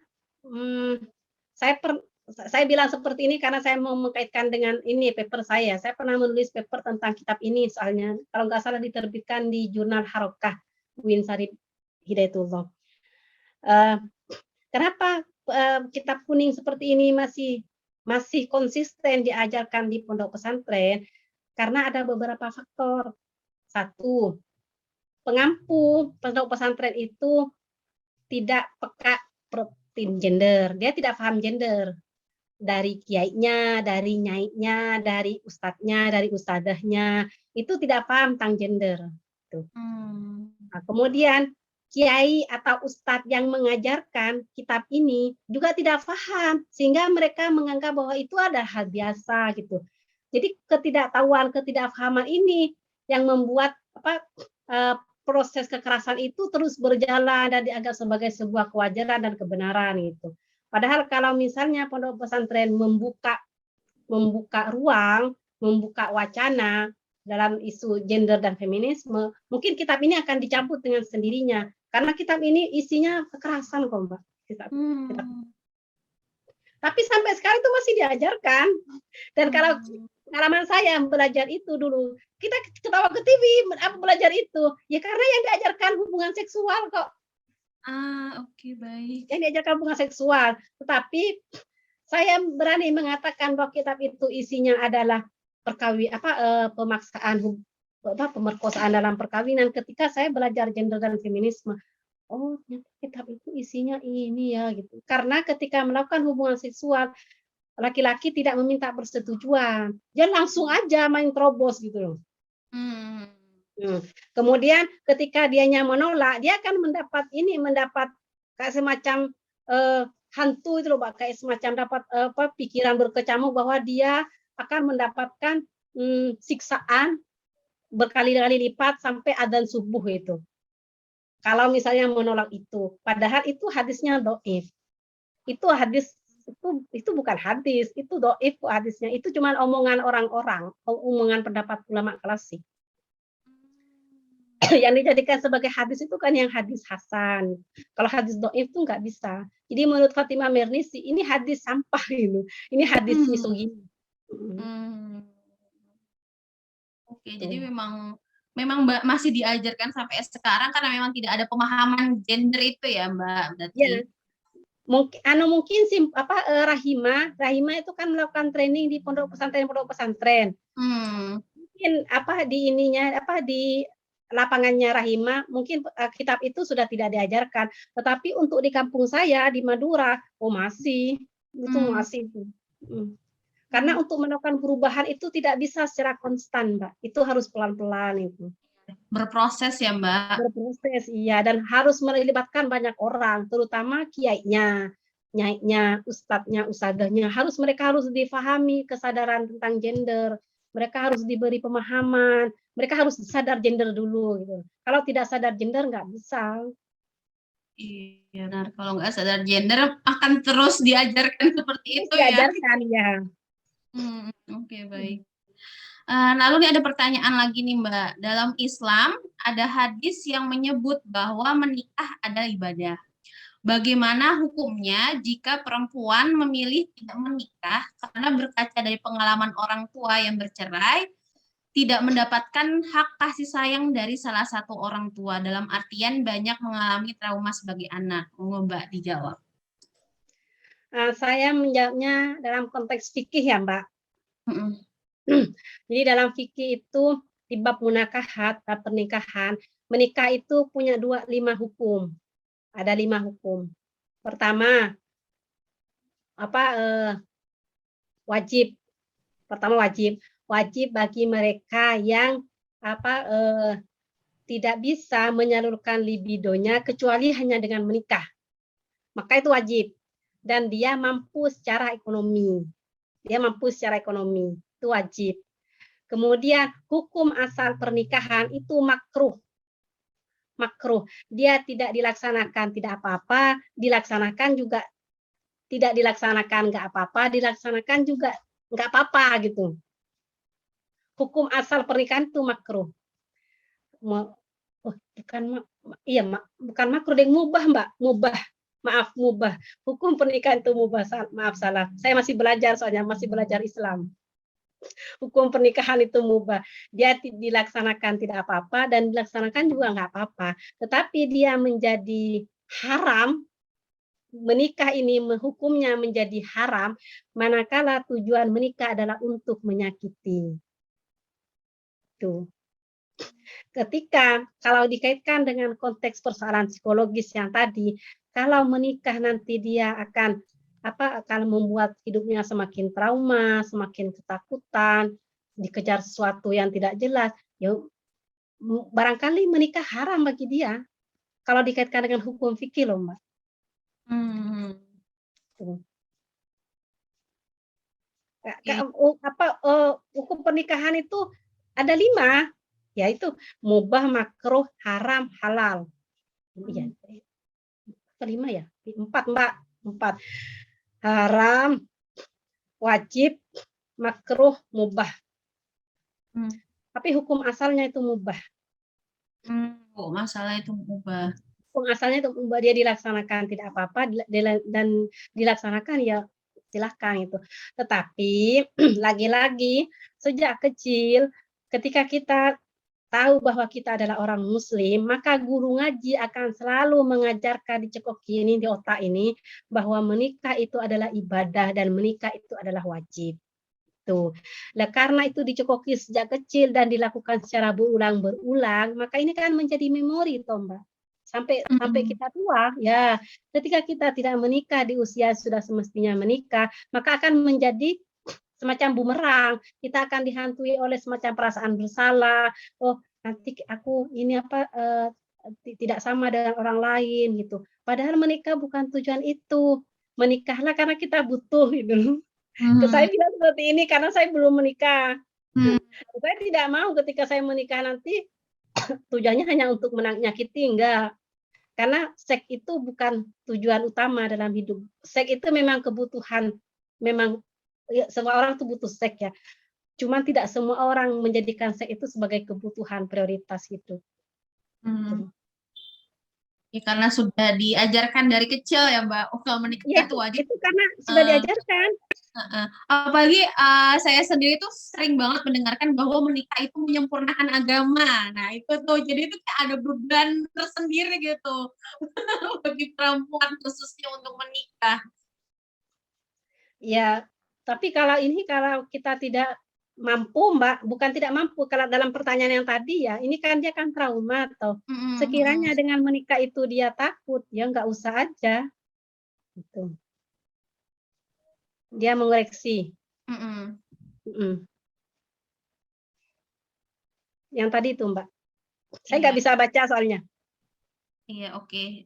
saya bilang seperti ini karena saya mau mengkaitkan dengan ini paper saya. Saya pernah menulis paper tentang kitab ini soalnya. Kalau nggak salah diterbitkan di jurnal Harokah Uin Sarip Hidayatullah. Kenapa kitab kuning seperti ini masih konsisten diajarkan di pondok pesantren? Karena ada beberapa faktor. Satu, pengampu pondok pesantren itu tidak peka protein gender. Dia tidak paham gender. Dari kiainya, dari nyaiknya, dari ustadznya, dari ustadahnya, itu tidak paham tentang gender. Nah, kemudian kiai atau ustadz yang mengajarkan kitab ini juga tidak paham, sehingga mereka menganggap bahwa itu ada hal biasa gitu. Jadi ketidaktahuan, ketidakpahaman ini yang membuat proses kekerasan itu terus berjalan dan dianggap sebagai sebuah kewajaran dan kebenaran gitu. Padahal kalau misalnya pondok pesantren membuka ruang, membuka wacana dalam isu gender dan feminisme, mungkin kitab ini akan dicabut dengan sendirinya. Karena kitab ini isinya kekerasan kok, Mbak. Kitab. Tapi sampai sekarang itu masih diajarkan. Dan kalau pengalaman saya belajar itu dulu, kita ketawa ke TV, apa belajar itu? Ya karena yang diajarkan hubungan seksual kok. Oke, baik. Yang diajarkan hubungan seksual. Tetapi saya berani mengatakan bahwa kitab itu isinya adalah pemaksaan, pemerkosaan dalam perkawinan. Ketika saya belajar gender dan feminisme, oh kitab itu isinya ini ya gitu. Karena ketika melakukan hubungan seksual, laki-laki tidak meminta persetujuan, dia langsung aja main terobos gitu loh. Kemudian ketika dianya menolak, dia akan mendapat kayak semacam hantu itu loh, Pak, kayak semacam dapat pikiran berkecamuk bahwa dia akan mendapatkan siksaan berkali-kali lipat sampai adzan subuh itu. Kalau misalnya menolak itu, padahal itu hadisnya dhaif. Itu hadis itu bukan hadis, itu dhaif hadisnya. Itu cuma omongan orang-orang, omongan pendapat ulama klasik. Yang dijadikan sebagai hadis itu kan yang hadis hasan. Kalau hadis dhaif itu nggak bisa. Jadi menurut Fatimah Mernisi ini hadis sampah itu. Ini hadis misogini. Oke, jadi memang masih diajarkan sampai sekarang karena memang tidak ada pemahaman gender itu ya, Mbak. Berarti. Ya. Mungkin Rahima itu kan melakukan training di pondok pesantren. Mungkin di lapangannya Rahima mungkin kitab itu sudah tidak diajarkan, tetapi untuk di kampung saya di Madura masih itu. Karena untuk melakukan perubahan itu tidak bisa secara konstan, Mbak. Itu harus pelan-pelan itu. Berproses ya, Mbak. Berproses, iya, dan harus melibatkan banyak orang, terutama kiainya, nyaiknya, ustadznya, usadahnya. Mereka harus difahami kesadaran tentang gender. Mereka harus diberi pemahaman. Mereka harus sadar gender dulu gitu. Kalau tidak sadar gender nggak bisa. Iya, benar. Kalau nggak sadar gender akan terus diajarkan seperti itu ya. Diajarkan ya. Oke, baik. Lalu nih ada pertanyaan lagi nih, Mbak. Dalam Islam ada hadis yang menyebut bahwa menikah adalah ibadah. Bagaimana hukumnya jika perempuan memilih tidak menikah karena berkaca dari pengalaman orang tua yang bercerai, tidak mendapatkan hak kasih sayang dari salah satu orang tua, dalam artian banyak mengalami trauma sebagai anak? Mbak dijawab. Saya menjawabnya dalam konteks fikih ya, Mbak. Jadi dalam fikih itu di bab munakahat, pernikahan, menikah itu punya 5 hukum. Ada 5 hukum. Pertama, wajib. Pertama wajib bagi mereka yang tidak bisa menyalurkan libidonya kecuali hanya dengan menikah. Maka itu wajib. Dan dia mampu secara ekonomi. Itu wajib. Kemudian hukum asal pernikahan itu makruh. Dia tidak dilaksanakan tidak apa-apa, dilaksanakan juga tidak dilaksanakan nggak apa-apa, dilaksanakan juga nggak apa-apa gitu. Hukum asal pernikahan itu makruh. Bukan makruh, yang mubah, Mbak, Maaf, mubah. Hukum pernikahan itu mubah. Maaf, salah. Saya masih belajar soalnya, masih belajar Islam. Hukum pernikahan itu mubah. Dia dilaksanakan tidak apa-apa dan dilaksanakan juga nggak apa-apa. Tetapi dia menjadi haram, menikah ini hukumnya menjadi haram, manakala tujuan menikah adalah untuk menyakiti. Tuh. Ketika kalau dikaitkan dengan konteks persoalan psikologis yang tadi, kalau menikah nanti dia akan membuat hidupnya semakin trauma, semakin ketakutan, dikejar sesuatu yang tidak jelas, ya barangkali menikah haram bagi dia. Kalau dikaitkan dengan hukum fikih loh, Mbak. Hukum pernikahan itu ada 5, yaitu mubah, makruh, haram, halal. Iya. 5 ya? 4, Mbak. 4. Haram, wajib, makruh, mubah. Tapi hukum asalnya itu mubah. Oh, masalah itu mubah. Hukum asalnya itu mubah, dia dilaksanakan tidak apa-apa dan dilaksanakan ya silahkan itu. Tetapi lagi-lagi sejak kecil ketika kita tahu bahwa kita adalah orang muslim, maka guru ngaji akan selalu mengajarkan dicekoki ini di otak ini bahwa menikah itu adalah ibadah dan menikah itu adalah wajib. Tuh. Nah, karena itu dicekoki sejak kecil dan dilakukan secara berulang-berulang, maka ini kan menjadi memori, toh, Mbak. Sampai kita tua, ya. Ketika kita tidak menikah di usia sudah semestinya menikah, maka akan menjadi semacam bumerang. Kita akan dihantui oleh semacam perasaan bersalah. Oh, nanti aku ini tidak sama dengan orang lain gitu. Padahal menikah bukan tujuan itu. Menikahlah karena kita butuh gitu. Saya bilang seperti ini karena saya belum menikah. Saya tidak mau ketika saya menikah nanti tujuannya hanya untuk menyakiti, enggak. Karena seks itu bukan tujuan utama dalam hidup. Seks itu memang kebutuhan, memang ya, semua orang itu butuh seks ya. Cuman tidak semua orang menjadikan seks itu sebagai kebutuhan prioritas hidup. Ya, karena sudah diajarkan dari kecil ya, Mbak. Oh, kalau menikah Ya, itu wajib. itu karena sudah diajarkan. Apalagi saya sendiri tuh sering banget mendengarkan bahwa menikah itu menyempurnakan agama. Nah, itu tuh jadi itu kayak ada beban tersendiri gitu bagi perempuan khususnya untuk menikah. Ya, tapi kalau kita tidak mampu, Mbak, bukan tidak mampu, kalau dalam pertanyaan yang tadi ya, ini kan dia kan trauma atau sekiranya dengan menikah itu dia takut, ya nggak usah aja. Gitu. Dia mengoreksi. Yang tadi itu, Mbak. Saya nggak bisa baca soalnya. Iya, oke.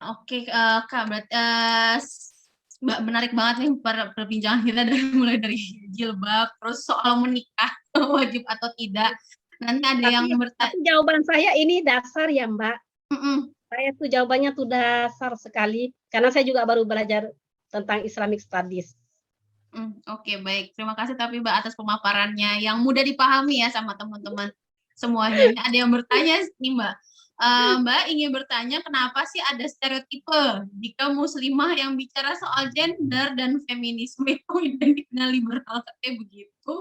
Oke, Kak, berarti menarik banget nih perbincangan kita mulai dari jilbab, terus soal menikah wajib atau tidak. Nanti ada yang bertanya. Tapi jawaban saya ini dasar ya, Mbak. Saya tuh jawabannya tuh dasar sekali, karena saya juga baru belajar tentang Islamic Studies. Oke, baik. Terima kasih tapi Mbak atas pemaparannya yang mudah dipahami ya sama teman-teman semuanya. Ada yang bertanya nih, Mbak. Mbak ingin bertanya kenapa sih ada stereotipe jika muslimah yang bicara soal gender dan feminisme itu identiknya liberal kayak begitu?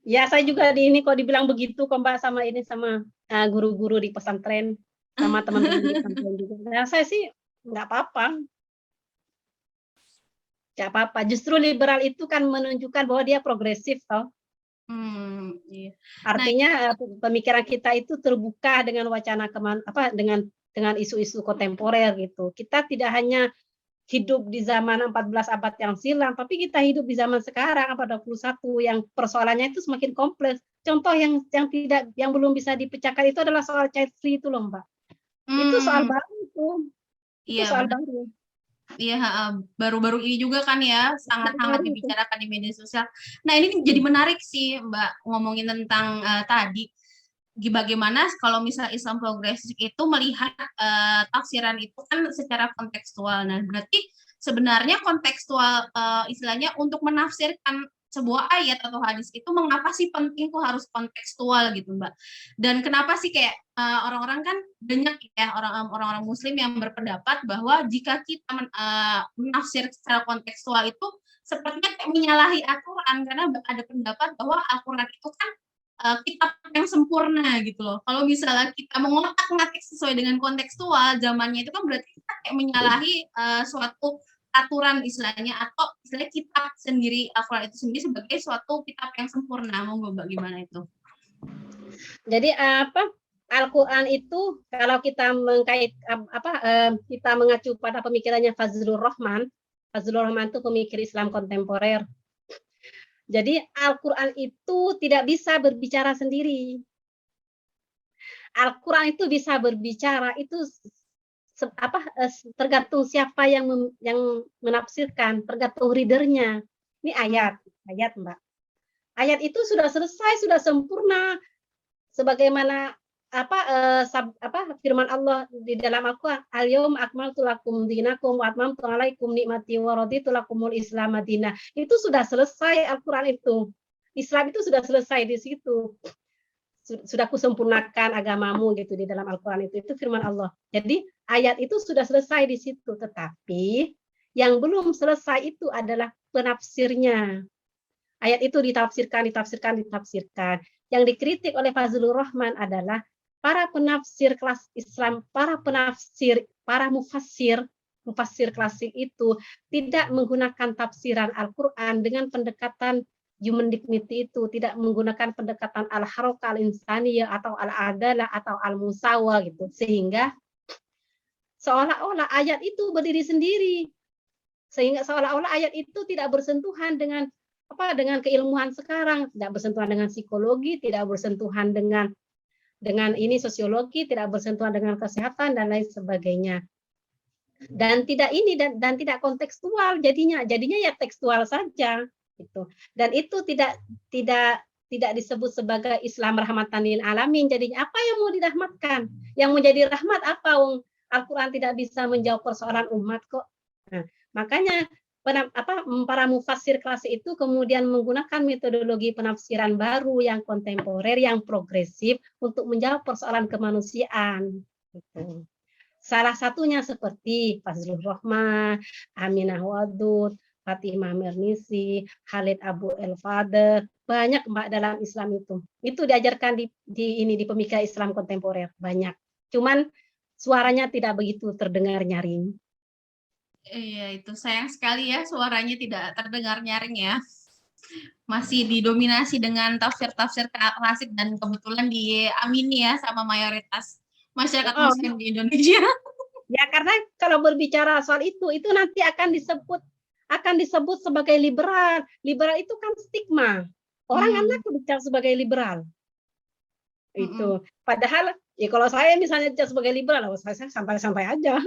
Ya, saya juga kok dibilang begitu kok Mbak sama guru-guru di pesantren, sama teman-teman di pesantren juga. Nah, saya sih nggak apa-apa. Nggak apa-apa. Justru liberal itu kan menunjukkan bahwa dia progresif, toh. Iya. Artinya pemikiran kita itu terbuka dengan wacana dengan isu-isu kontemporer gitu. Kita tidak hanya hidup di zaman 14 abad yang silam, tapi kita hidup di zaman sekarang abad 21 yang persoalannya itu semakin kompleks. Contoh yang belum bisa dipecahkan itu adalah soal child free itu loh, Mbak. Itu soal baru itu. Itu soal baru. Iya, baru-baru ini juga kan ya sangat-sangat dibicarakan di media sosial. Nah, ini jadi menarik sih Mbak ngomongin tentang tadi bagaimana kalau misalnya Islam progresif itu melihat tafsiran itu kan secara kontekstual. Nah, berarti sebenarnya kontekstual istilahnya untuk menafsirkan sebuah ayat atau hadis itu mengapa sih penting tuh harus kontekstual gitu Mbak. Dan kenapa sih kayak orang-orang kan banyak ya orang-orang Muslim yang berpendapat bahwa jika kita menafsir secara kontekstual itu sepertinya kayak menyalahi Al-Quran karena ada pendapat bahwa Al-Quran itu kan kitab yang sempurna gitu loh. Kalau misalnya kita mengotak-ngatik sesuai dengan kontekstual zamannya itu kan berarti kita kayak menyalahi suatu aturan istilahnya atau istilahnya kitab sendiri Al-Quran itu sendiri sebagai suatu kitab yang sempurna. Monggo bagaimana itu? Jadi Al-Quran itu kalau kita kita mengacu pada pemikirannya Fazlur Rahman itu pemikir Islam kontemporer. Jadi Al-Quran itu tidak bisa berbicara sendiri. Al-Quran itu bisa berbicara itu tergantung siapa yang menafsirkan, tergantung readernya. Ini ayat Mbak. Ayat itu sudah selesai, sudah sempurna. Sebagaimana firman Allah di dalam Al-Quran, al-yaum akmaltu lakum dinakum wa atmamtu alaikum nikmati wa raditu lakumul Islam madinah. Itu sudah selesai Al-Quran itu. Islam itu sudah selesai di situ. Sudah kusempurnakan agamamu gitu di dalam Al-Quran itu firman Allah. Jadi ayat itu sudah selesai di situ, tetapi yang belum selesai itu adalah penafsirnya. Ayat itu ditafsirkan. Yang dikritik oleh Fazlur Rahman adalah para penafsir kelas Islam, para mufassir klasik itu tidak menggunakan tafsiran Al-Quran dengan pendekatan human dignity itu, tidak menggunakan pendekatan al-harokah al-insaniyah atau al-adalah atau al-musawa gitu, sehingga seolah-olah ayat itu berdiri sendiri, sehingga seolah-olah ayat itu tidak bersentuhan dengan keilmuan sekarang, tidak bersentuhan dengan psikologi, tidak bersentuhan dengan ini sosiologi, tidak bersentuhan dengan kesehatan dan lain sebagainya. Dan tidak kontekstual jadinya ya tekstual saja gitu. Dan itu tidak disebut sebagai Islam rahmatan lil alamin. Jadinya apa yang mau dirahmatkan? Yang menjadi rahmat apa? Al-Qur'an tidak bisa menjawab persoalan umat kok. Nah, makanya para mufassir klasik itu kemudian menggunakan metodologi penafsiran baru yang kontemporer, yang progresif untuk menjawab persoalan kemanusiaan. Gitu. Salah satunya seperti Fazlur Rahman, Aminah Wadud, Fatimah Mernisi, Khalid Abu El-Fadl, banyak Mbak dalam Islam itu. Itu diajarkan di pemikiran Islam kontemporer, banyak. Cuman suaranya tidak begitu terdengar nyaring. Iya, itu sayang sekali ya suaranya tidak terdengar nyaring ya. Masih didominasi dengan tafsir-tafsir klasik dan kebetulan diamini ya sama mayoritas masyarakat Muslim di Indonesia. Ya karena kalau berbicara soal itu nanti akan disebut sebagai liberal. Liberal itu kan stigma. Orang anak bicara sebagai liberal. Itu. Padahal ya kalau saya misalnya bicara sebagai liberal, saya santai-santai aja.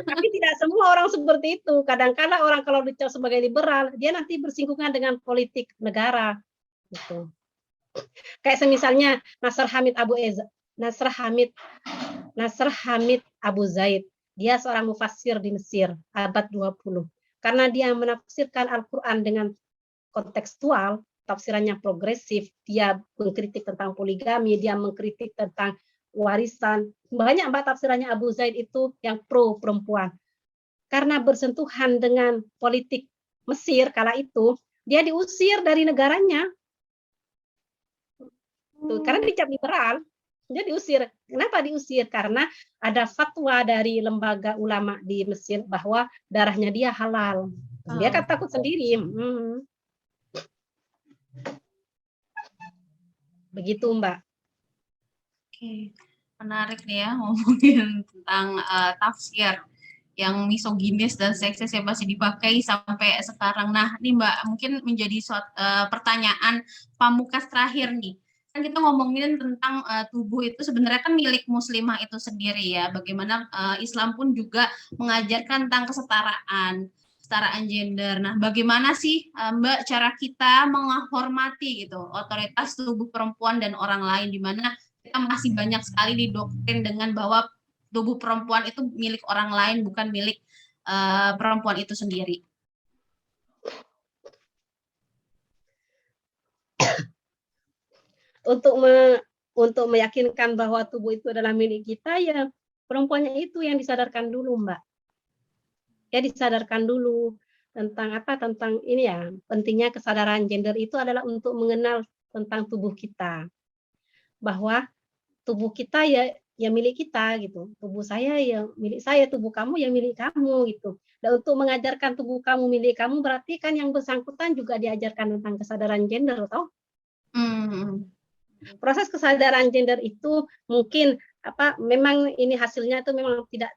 Tapi tidak semua orang seperti itu. Kadang-kadang orang kalau bicara sebagai liberal, dia nanti bersinggungan dengan politik negara. Gitu. Kayak misalnya Nasr Hamid Abu Zaid. Dia seorang mufassir di Mesir abad 20. Karena dia menafsirkan Al-Quran dengan kontekstual, tafsirannya progresif, dia mengkritik tentang poligami, dia mengkritik tentang warisan. Banyak tafsirannya Abu Zaid itu yang pro perempuan. Karena bersentuhan dengan politik Mesir kala itu, dia diusir dari negaranya. Karena dicap liberal, dia diusir. Kenapa diusir? Karena ada fatwa dari lembaga ulama di Mesir bahwa darahnya dia halal. Dia kan takut sendiri. Begitu, Mbak. Oke, menarik nih ya ngomongin tentang tafsir yang misoginis dan seksis yang masih dipakai sampai sekarang. Nah, ini Mbak, mungkin menjadi pertanyaan pamungkas terakhir nih. Kan kita ngomongin tentang tubuh itu sebenarnya kan milik muslimah itu sendiri ya. Bagaimana Islam pun juga mengajarkan tentang kesetaraan gender. Nah, bagaimana sih Mbak cara kita menghormati gitu otoritas tubuh perempuan dan orang lain, di mana kita masih banyak sekali didoktrin dengan bahwa tubuh perempuan itu milik orang lain, bukan milik perempuan itu sendiri. untuk meyakinkan bahwa tubuh itu adalah milik kita, ya perempuannya itu yang disadarkan dulu, Mbak. Ya disadarkan dulu tentang ini ya, pentingnya kesadaran gender itu adalah untuk mengenal tentang tubuh kita. Bahwa tubuh kita ya milik kita gitu. Tubuh saya ya milik saya, tubuh kamu ya milik kamu gitu. Dan untuk mengajarkan tubuh kamu milik kamu berarti kan yang bersangkutan juga diajarkan tentang kesadaran gender toh. Proses kesadaran gender itu mungkin memang ini hasilnya itu memang tidak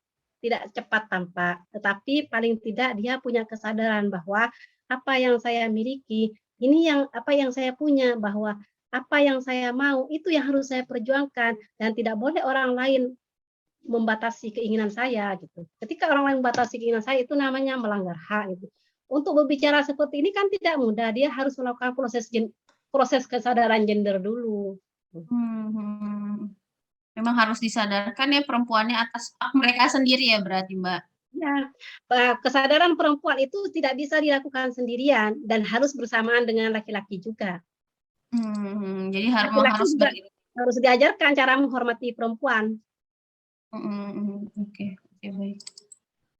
cepat tampak, tetapi paling tidak dia punya kesadaran bahwa apa yang saya miliki ini apa yang saya punya, bahwa apa yang saya mau itu yang harus saya perjuangkan dan tidak boleh orang lain membatasi keinginan saya gitu. Ketika orang lain membatasi keinginan saya itu namanya melanggar hak gitu. Untuk berbicara seperti ini kan tidak mudah, dia harus melakukan proses kesadaran gender dulu. Memang harus disadarkan ya perempuannya atas hak mereka sendiri ya berarti, Mbak. Ya, kesadaran perempuan itu tidak bisa dilakukan sendirian dan harus bersamaan dengan laki-laki juga. Jadi harus harus diajarkan cara menghormati perempuan. Oke, baik.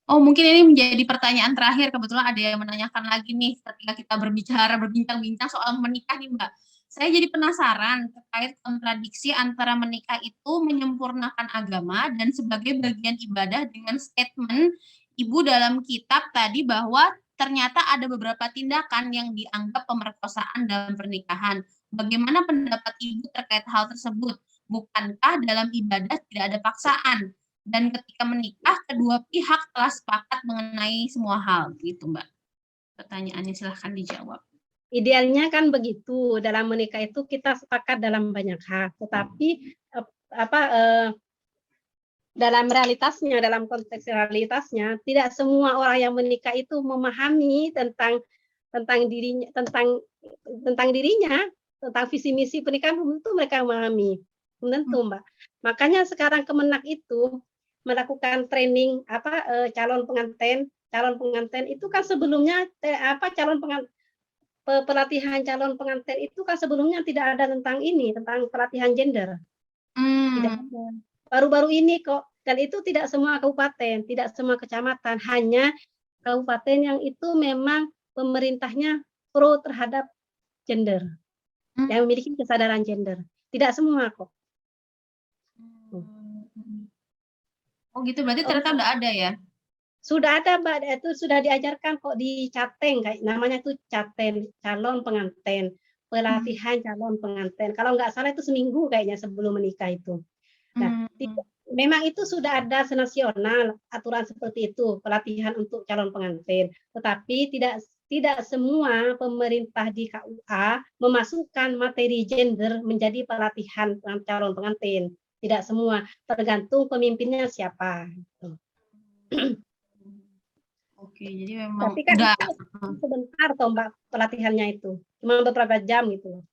Oh, mungkin ini menjadi pertanyaan terakhir. Kebetulan ada yang menanyakan lagi nih ketika kita berbincang-bincang soal menikah nih, Mbak. Saya jadi penasaran terkait kontradiksi antara menikah itu menyempurnakan agama dan sebagai bagian ibadah dengan statement Ibu dalam kitab tadi bahwa ternyata ada beberapa tindakan yang dianggap pemerkosaan dalam pernikahan. Bagaimana pendapat Ibu terkait hal tersebut? Bukankah dalam ibadah tidak ada paksaan? Dan ketika menikah, kedua pihak telah sepakat mengenai semua hal, gitu, Mbak. Pertanyaannya silahkan dijawab. Idealnya kan begitu, dalam menikah itu kita sepakat dalam banyak hal, tetapi dalam realitasnya, dalam konteks realitasnya, tidak semua orang yang menikah itu memahami tentang dirinya, tentang visi misi pernikahan itu mereka memahami. Tentu, Mbak. Makanya sekarang Kemenak itu melakukan training calon pengantin itu kan sebelumnya pelatihan calon pengantin itu kan sebelumnya tidak ada tentang pelatihan gender. Tidak ada. Baru-baru ini kok, dan itu tidak semua kabupaten, tidak semua kecamatan, hanya kabupaten yang itu memang pemerintahnya pro terhadap gender, yang memiliki kesadaran gender. Tidak semua kok. Oh gitu, berarti ternyata udah ada ya? Sudah ada, Mbak, itu sudah diajarkan kok di Cateng, kayak namanya tuh Cateng, calon pengantin, pelatihan calon pengantin. Kalau nggak salah itu seminggu kayaknya sebelum menikah itu. Nah, memang itu sudah ada senasional aturan seperti itu, pelatihan untuk calon pengantin. Tetapi tidak semua pemerintah di KUA memasukkan materi gender menjadi pelatihan calon pengantin. Tidak semua, tergantung pemimpinnya siapa. Oke, jadi memang tapi kan udah sebentar toh Mbak pelatihannya itu, cuma beberapa jam gitu.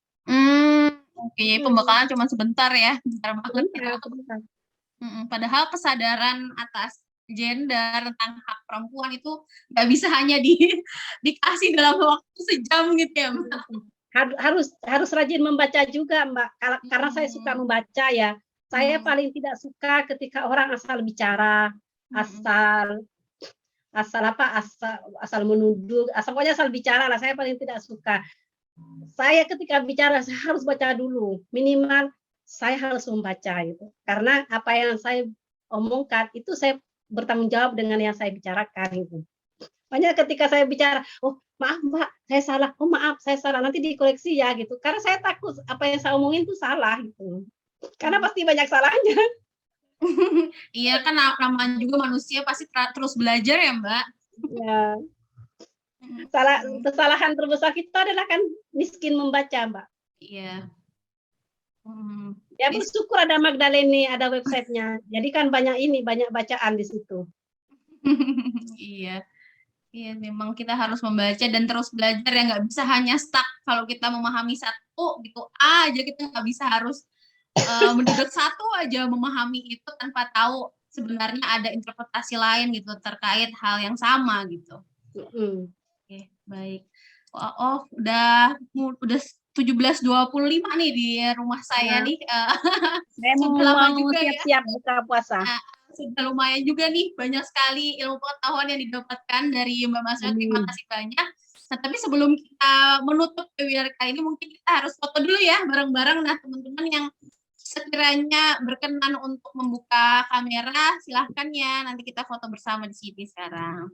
Oke, jadi pembekalan cuma sebentar ya, bentar banget. Sebentar. Padahal kesadaran atas gender tentang hak perempuan itu nggak bisa hanya dikasih dalam waktu sejam gitu ya, Mbak. Harus rajin membaca juga, Mbak. Karena saya suka membaca ya. Saya paling tidak suka ketika orang asal bicara, asal menuduh, pokoknya asal bicara lah. Saya paling tidak suka. Saya ketika bicara saya harus baca dulu, minimal saya harus membaca itu. Karena apa yang saya omongkan itu saya bertanggung jawab dengan yang saya bicarakan itu. Makanya ketika saya bicara, oh maaf Mbak, saya salah, oh maaf saya salah, nanti dikoreksi ya gitu. Karena saya takut apa yang saya omongin itu salah gitu. Karena pasti banyak salahnya. Iya kan namanya juga manusia pasti terus belajar ya Mbak. Ya. Kesalahan terbesar kita adalah kan miskin membaca, Mbak. Iya. Ya bersyukur ada Magdalene, ada websitenya. Jadi kan banyak bacaan di situ. Iya. Iya, memang kita harus membaca dan terus belajar ya, nggak bisa hanya stuck kalau kita memahami satu gitu aja, kita nggak bisa harus mendadak satu aja memahami itu tanpa tahu sebenarnya ada interpretasi lain gitu terkait hal yang sama gitu. Oke, baik. Oh, udah 17.25 nih di rumah saya Nah, nih. saya Sudah lama mau juga ya. siap-siap buka puasa. Nah, sudah lumayan juga nih, banyak sekali ilmu pengetahuan yang didapatkan dari Mbak Masya. Terima kasih banyak. Nah, tapi sebelum kita menutup webinar kali ini, mungkin kita harus foto dulu ya bareng-bareng. Nah, teman-teman yang sekiranya berkenan untuk membuka kamera, silahkan ya. Nanti kita foto bersama di sini sekarang.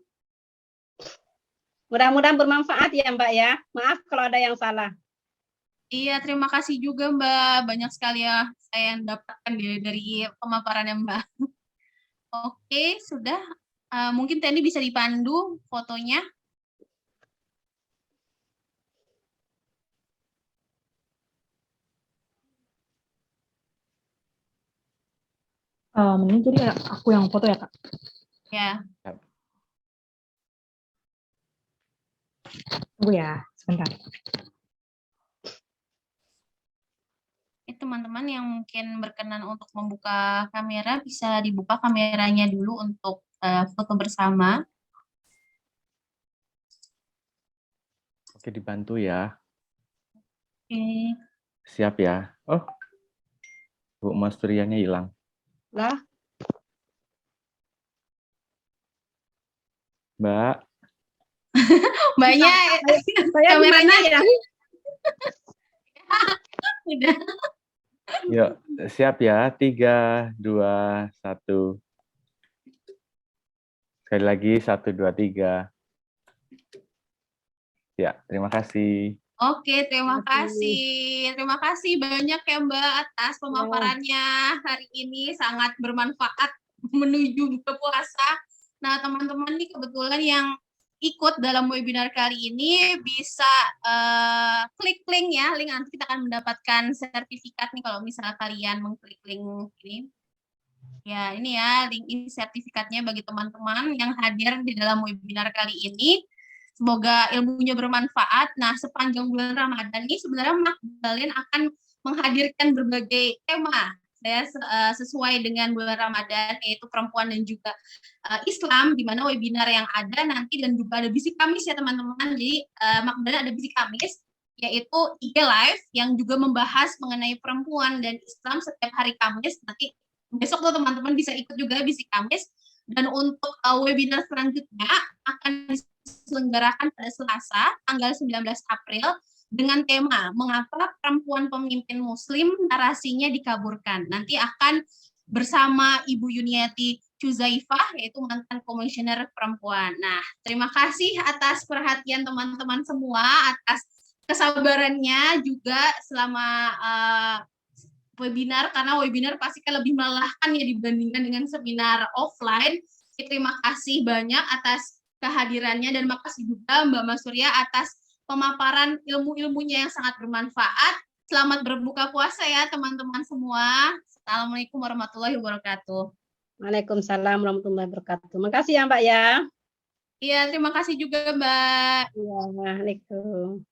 Mudah-mudahan bermanfaat ya Mbak ya. Maaf kalau ada yang salah. Iya, terima kasih juga Mbak. Banyak sekali ya saya yang dapatkan dari pemaparannya Mbak. Oke, sudah. Mungkin tadi bisa dipandu fotonya. Ini jadi aku yang foto ya, Kak? Ya. Tunggu ya, sebentar. Teman-teman yang mungkin berkenan untuk membuka kamera, bisa dibuka kameranya dulu untuk foto bersama. Oke, dibantu ya. Oke. Siap ya. Oh, Bu Mas Turiannya hilang. Lah, Mbak. Mbaknya saya kameranya ya. udah. Yuk, siap ya. 3, 2, 1. Sekali lagi, 1, 2, 3. Ya, terima kasih. Oke, terima kasih. Terima kasih banyak ya Mbak atas pemaparannya hari ini, sangat bermanfaat menuju buka puasa. Nah, teman-teman nih kebetulan yang ikut dalam webinar kali ini bisa klik link ya, link nanti kita akan mendapatkan sertifikat nih kalau misalnya kalian mengklik link ini. Ya, ini ya link ini sertifikatnya bagi teman-teman yang hadir di dalam webinar kali ini. Semoga ilmunya bermanfaat. Nah, sepanjang bulan Ramadan ini sebenarnya Magdalene akan menghadirkan berbagai tema saya sesuai dengan bulan Ramadan, yaitu perempuan dan juga Islam, di mana webinar yang ada nanti dan juga ada Bisik Kamis ya teman-teman. Jadi Magdalene ada Bisik Kamis, yaitu IG Live yang juga membahas mengenai perempuan dan Islam setiap hari Kamis. Nanti besok tuh teman-teman bisa ikut juga Bisik Kamis. Dan untuk webinar selanjutnya akan diselenggarakan pada Selasa, tanggal 19 April, dengan tema Mengapa Perempuan Pemimpin Muslim Narasinya Dikaburkan. Nanti akan bersama Ibu Yuniati Cuzaifah, yaitu mantan komisioner perempuan. Nah, terima kasih atas perhatian teman-teman semua, atas kesabarannya juga selama webinar, karena webinar pasti kan lebih melelahkan ya dibandingkan dengan seminar offline. Terima kasih banyak atas kehadirannya dan makasih juga Mbak Mas Surya atas pemaparan ilmu-ilmunya yang sangat bermanfaat. Selamat berbuka puasa ya teman-teman semua. Assalamualaikum warahmatullahi wabarakatuh. Waalaikumsalam warahmatullahi wabarakatuh. Makasih ya Mbak ya. Iya, terima kasih juga Mbak. Iya, Waalaikumsalam.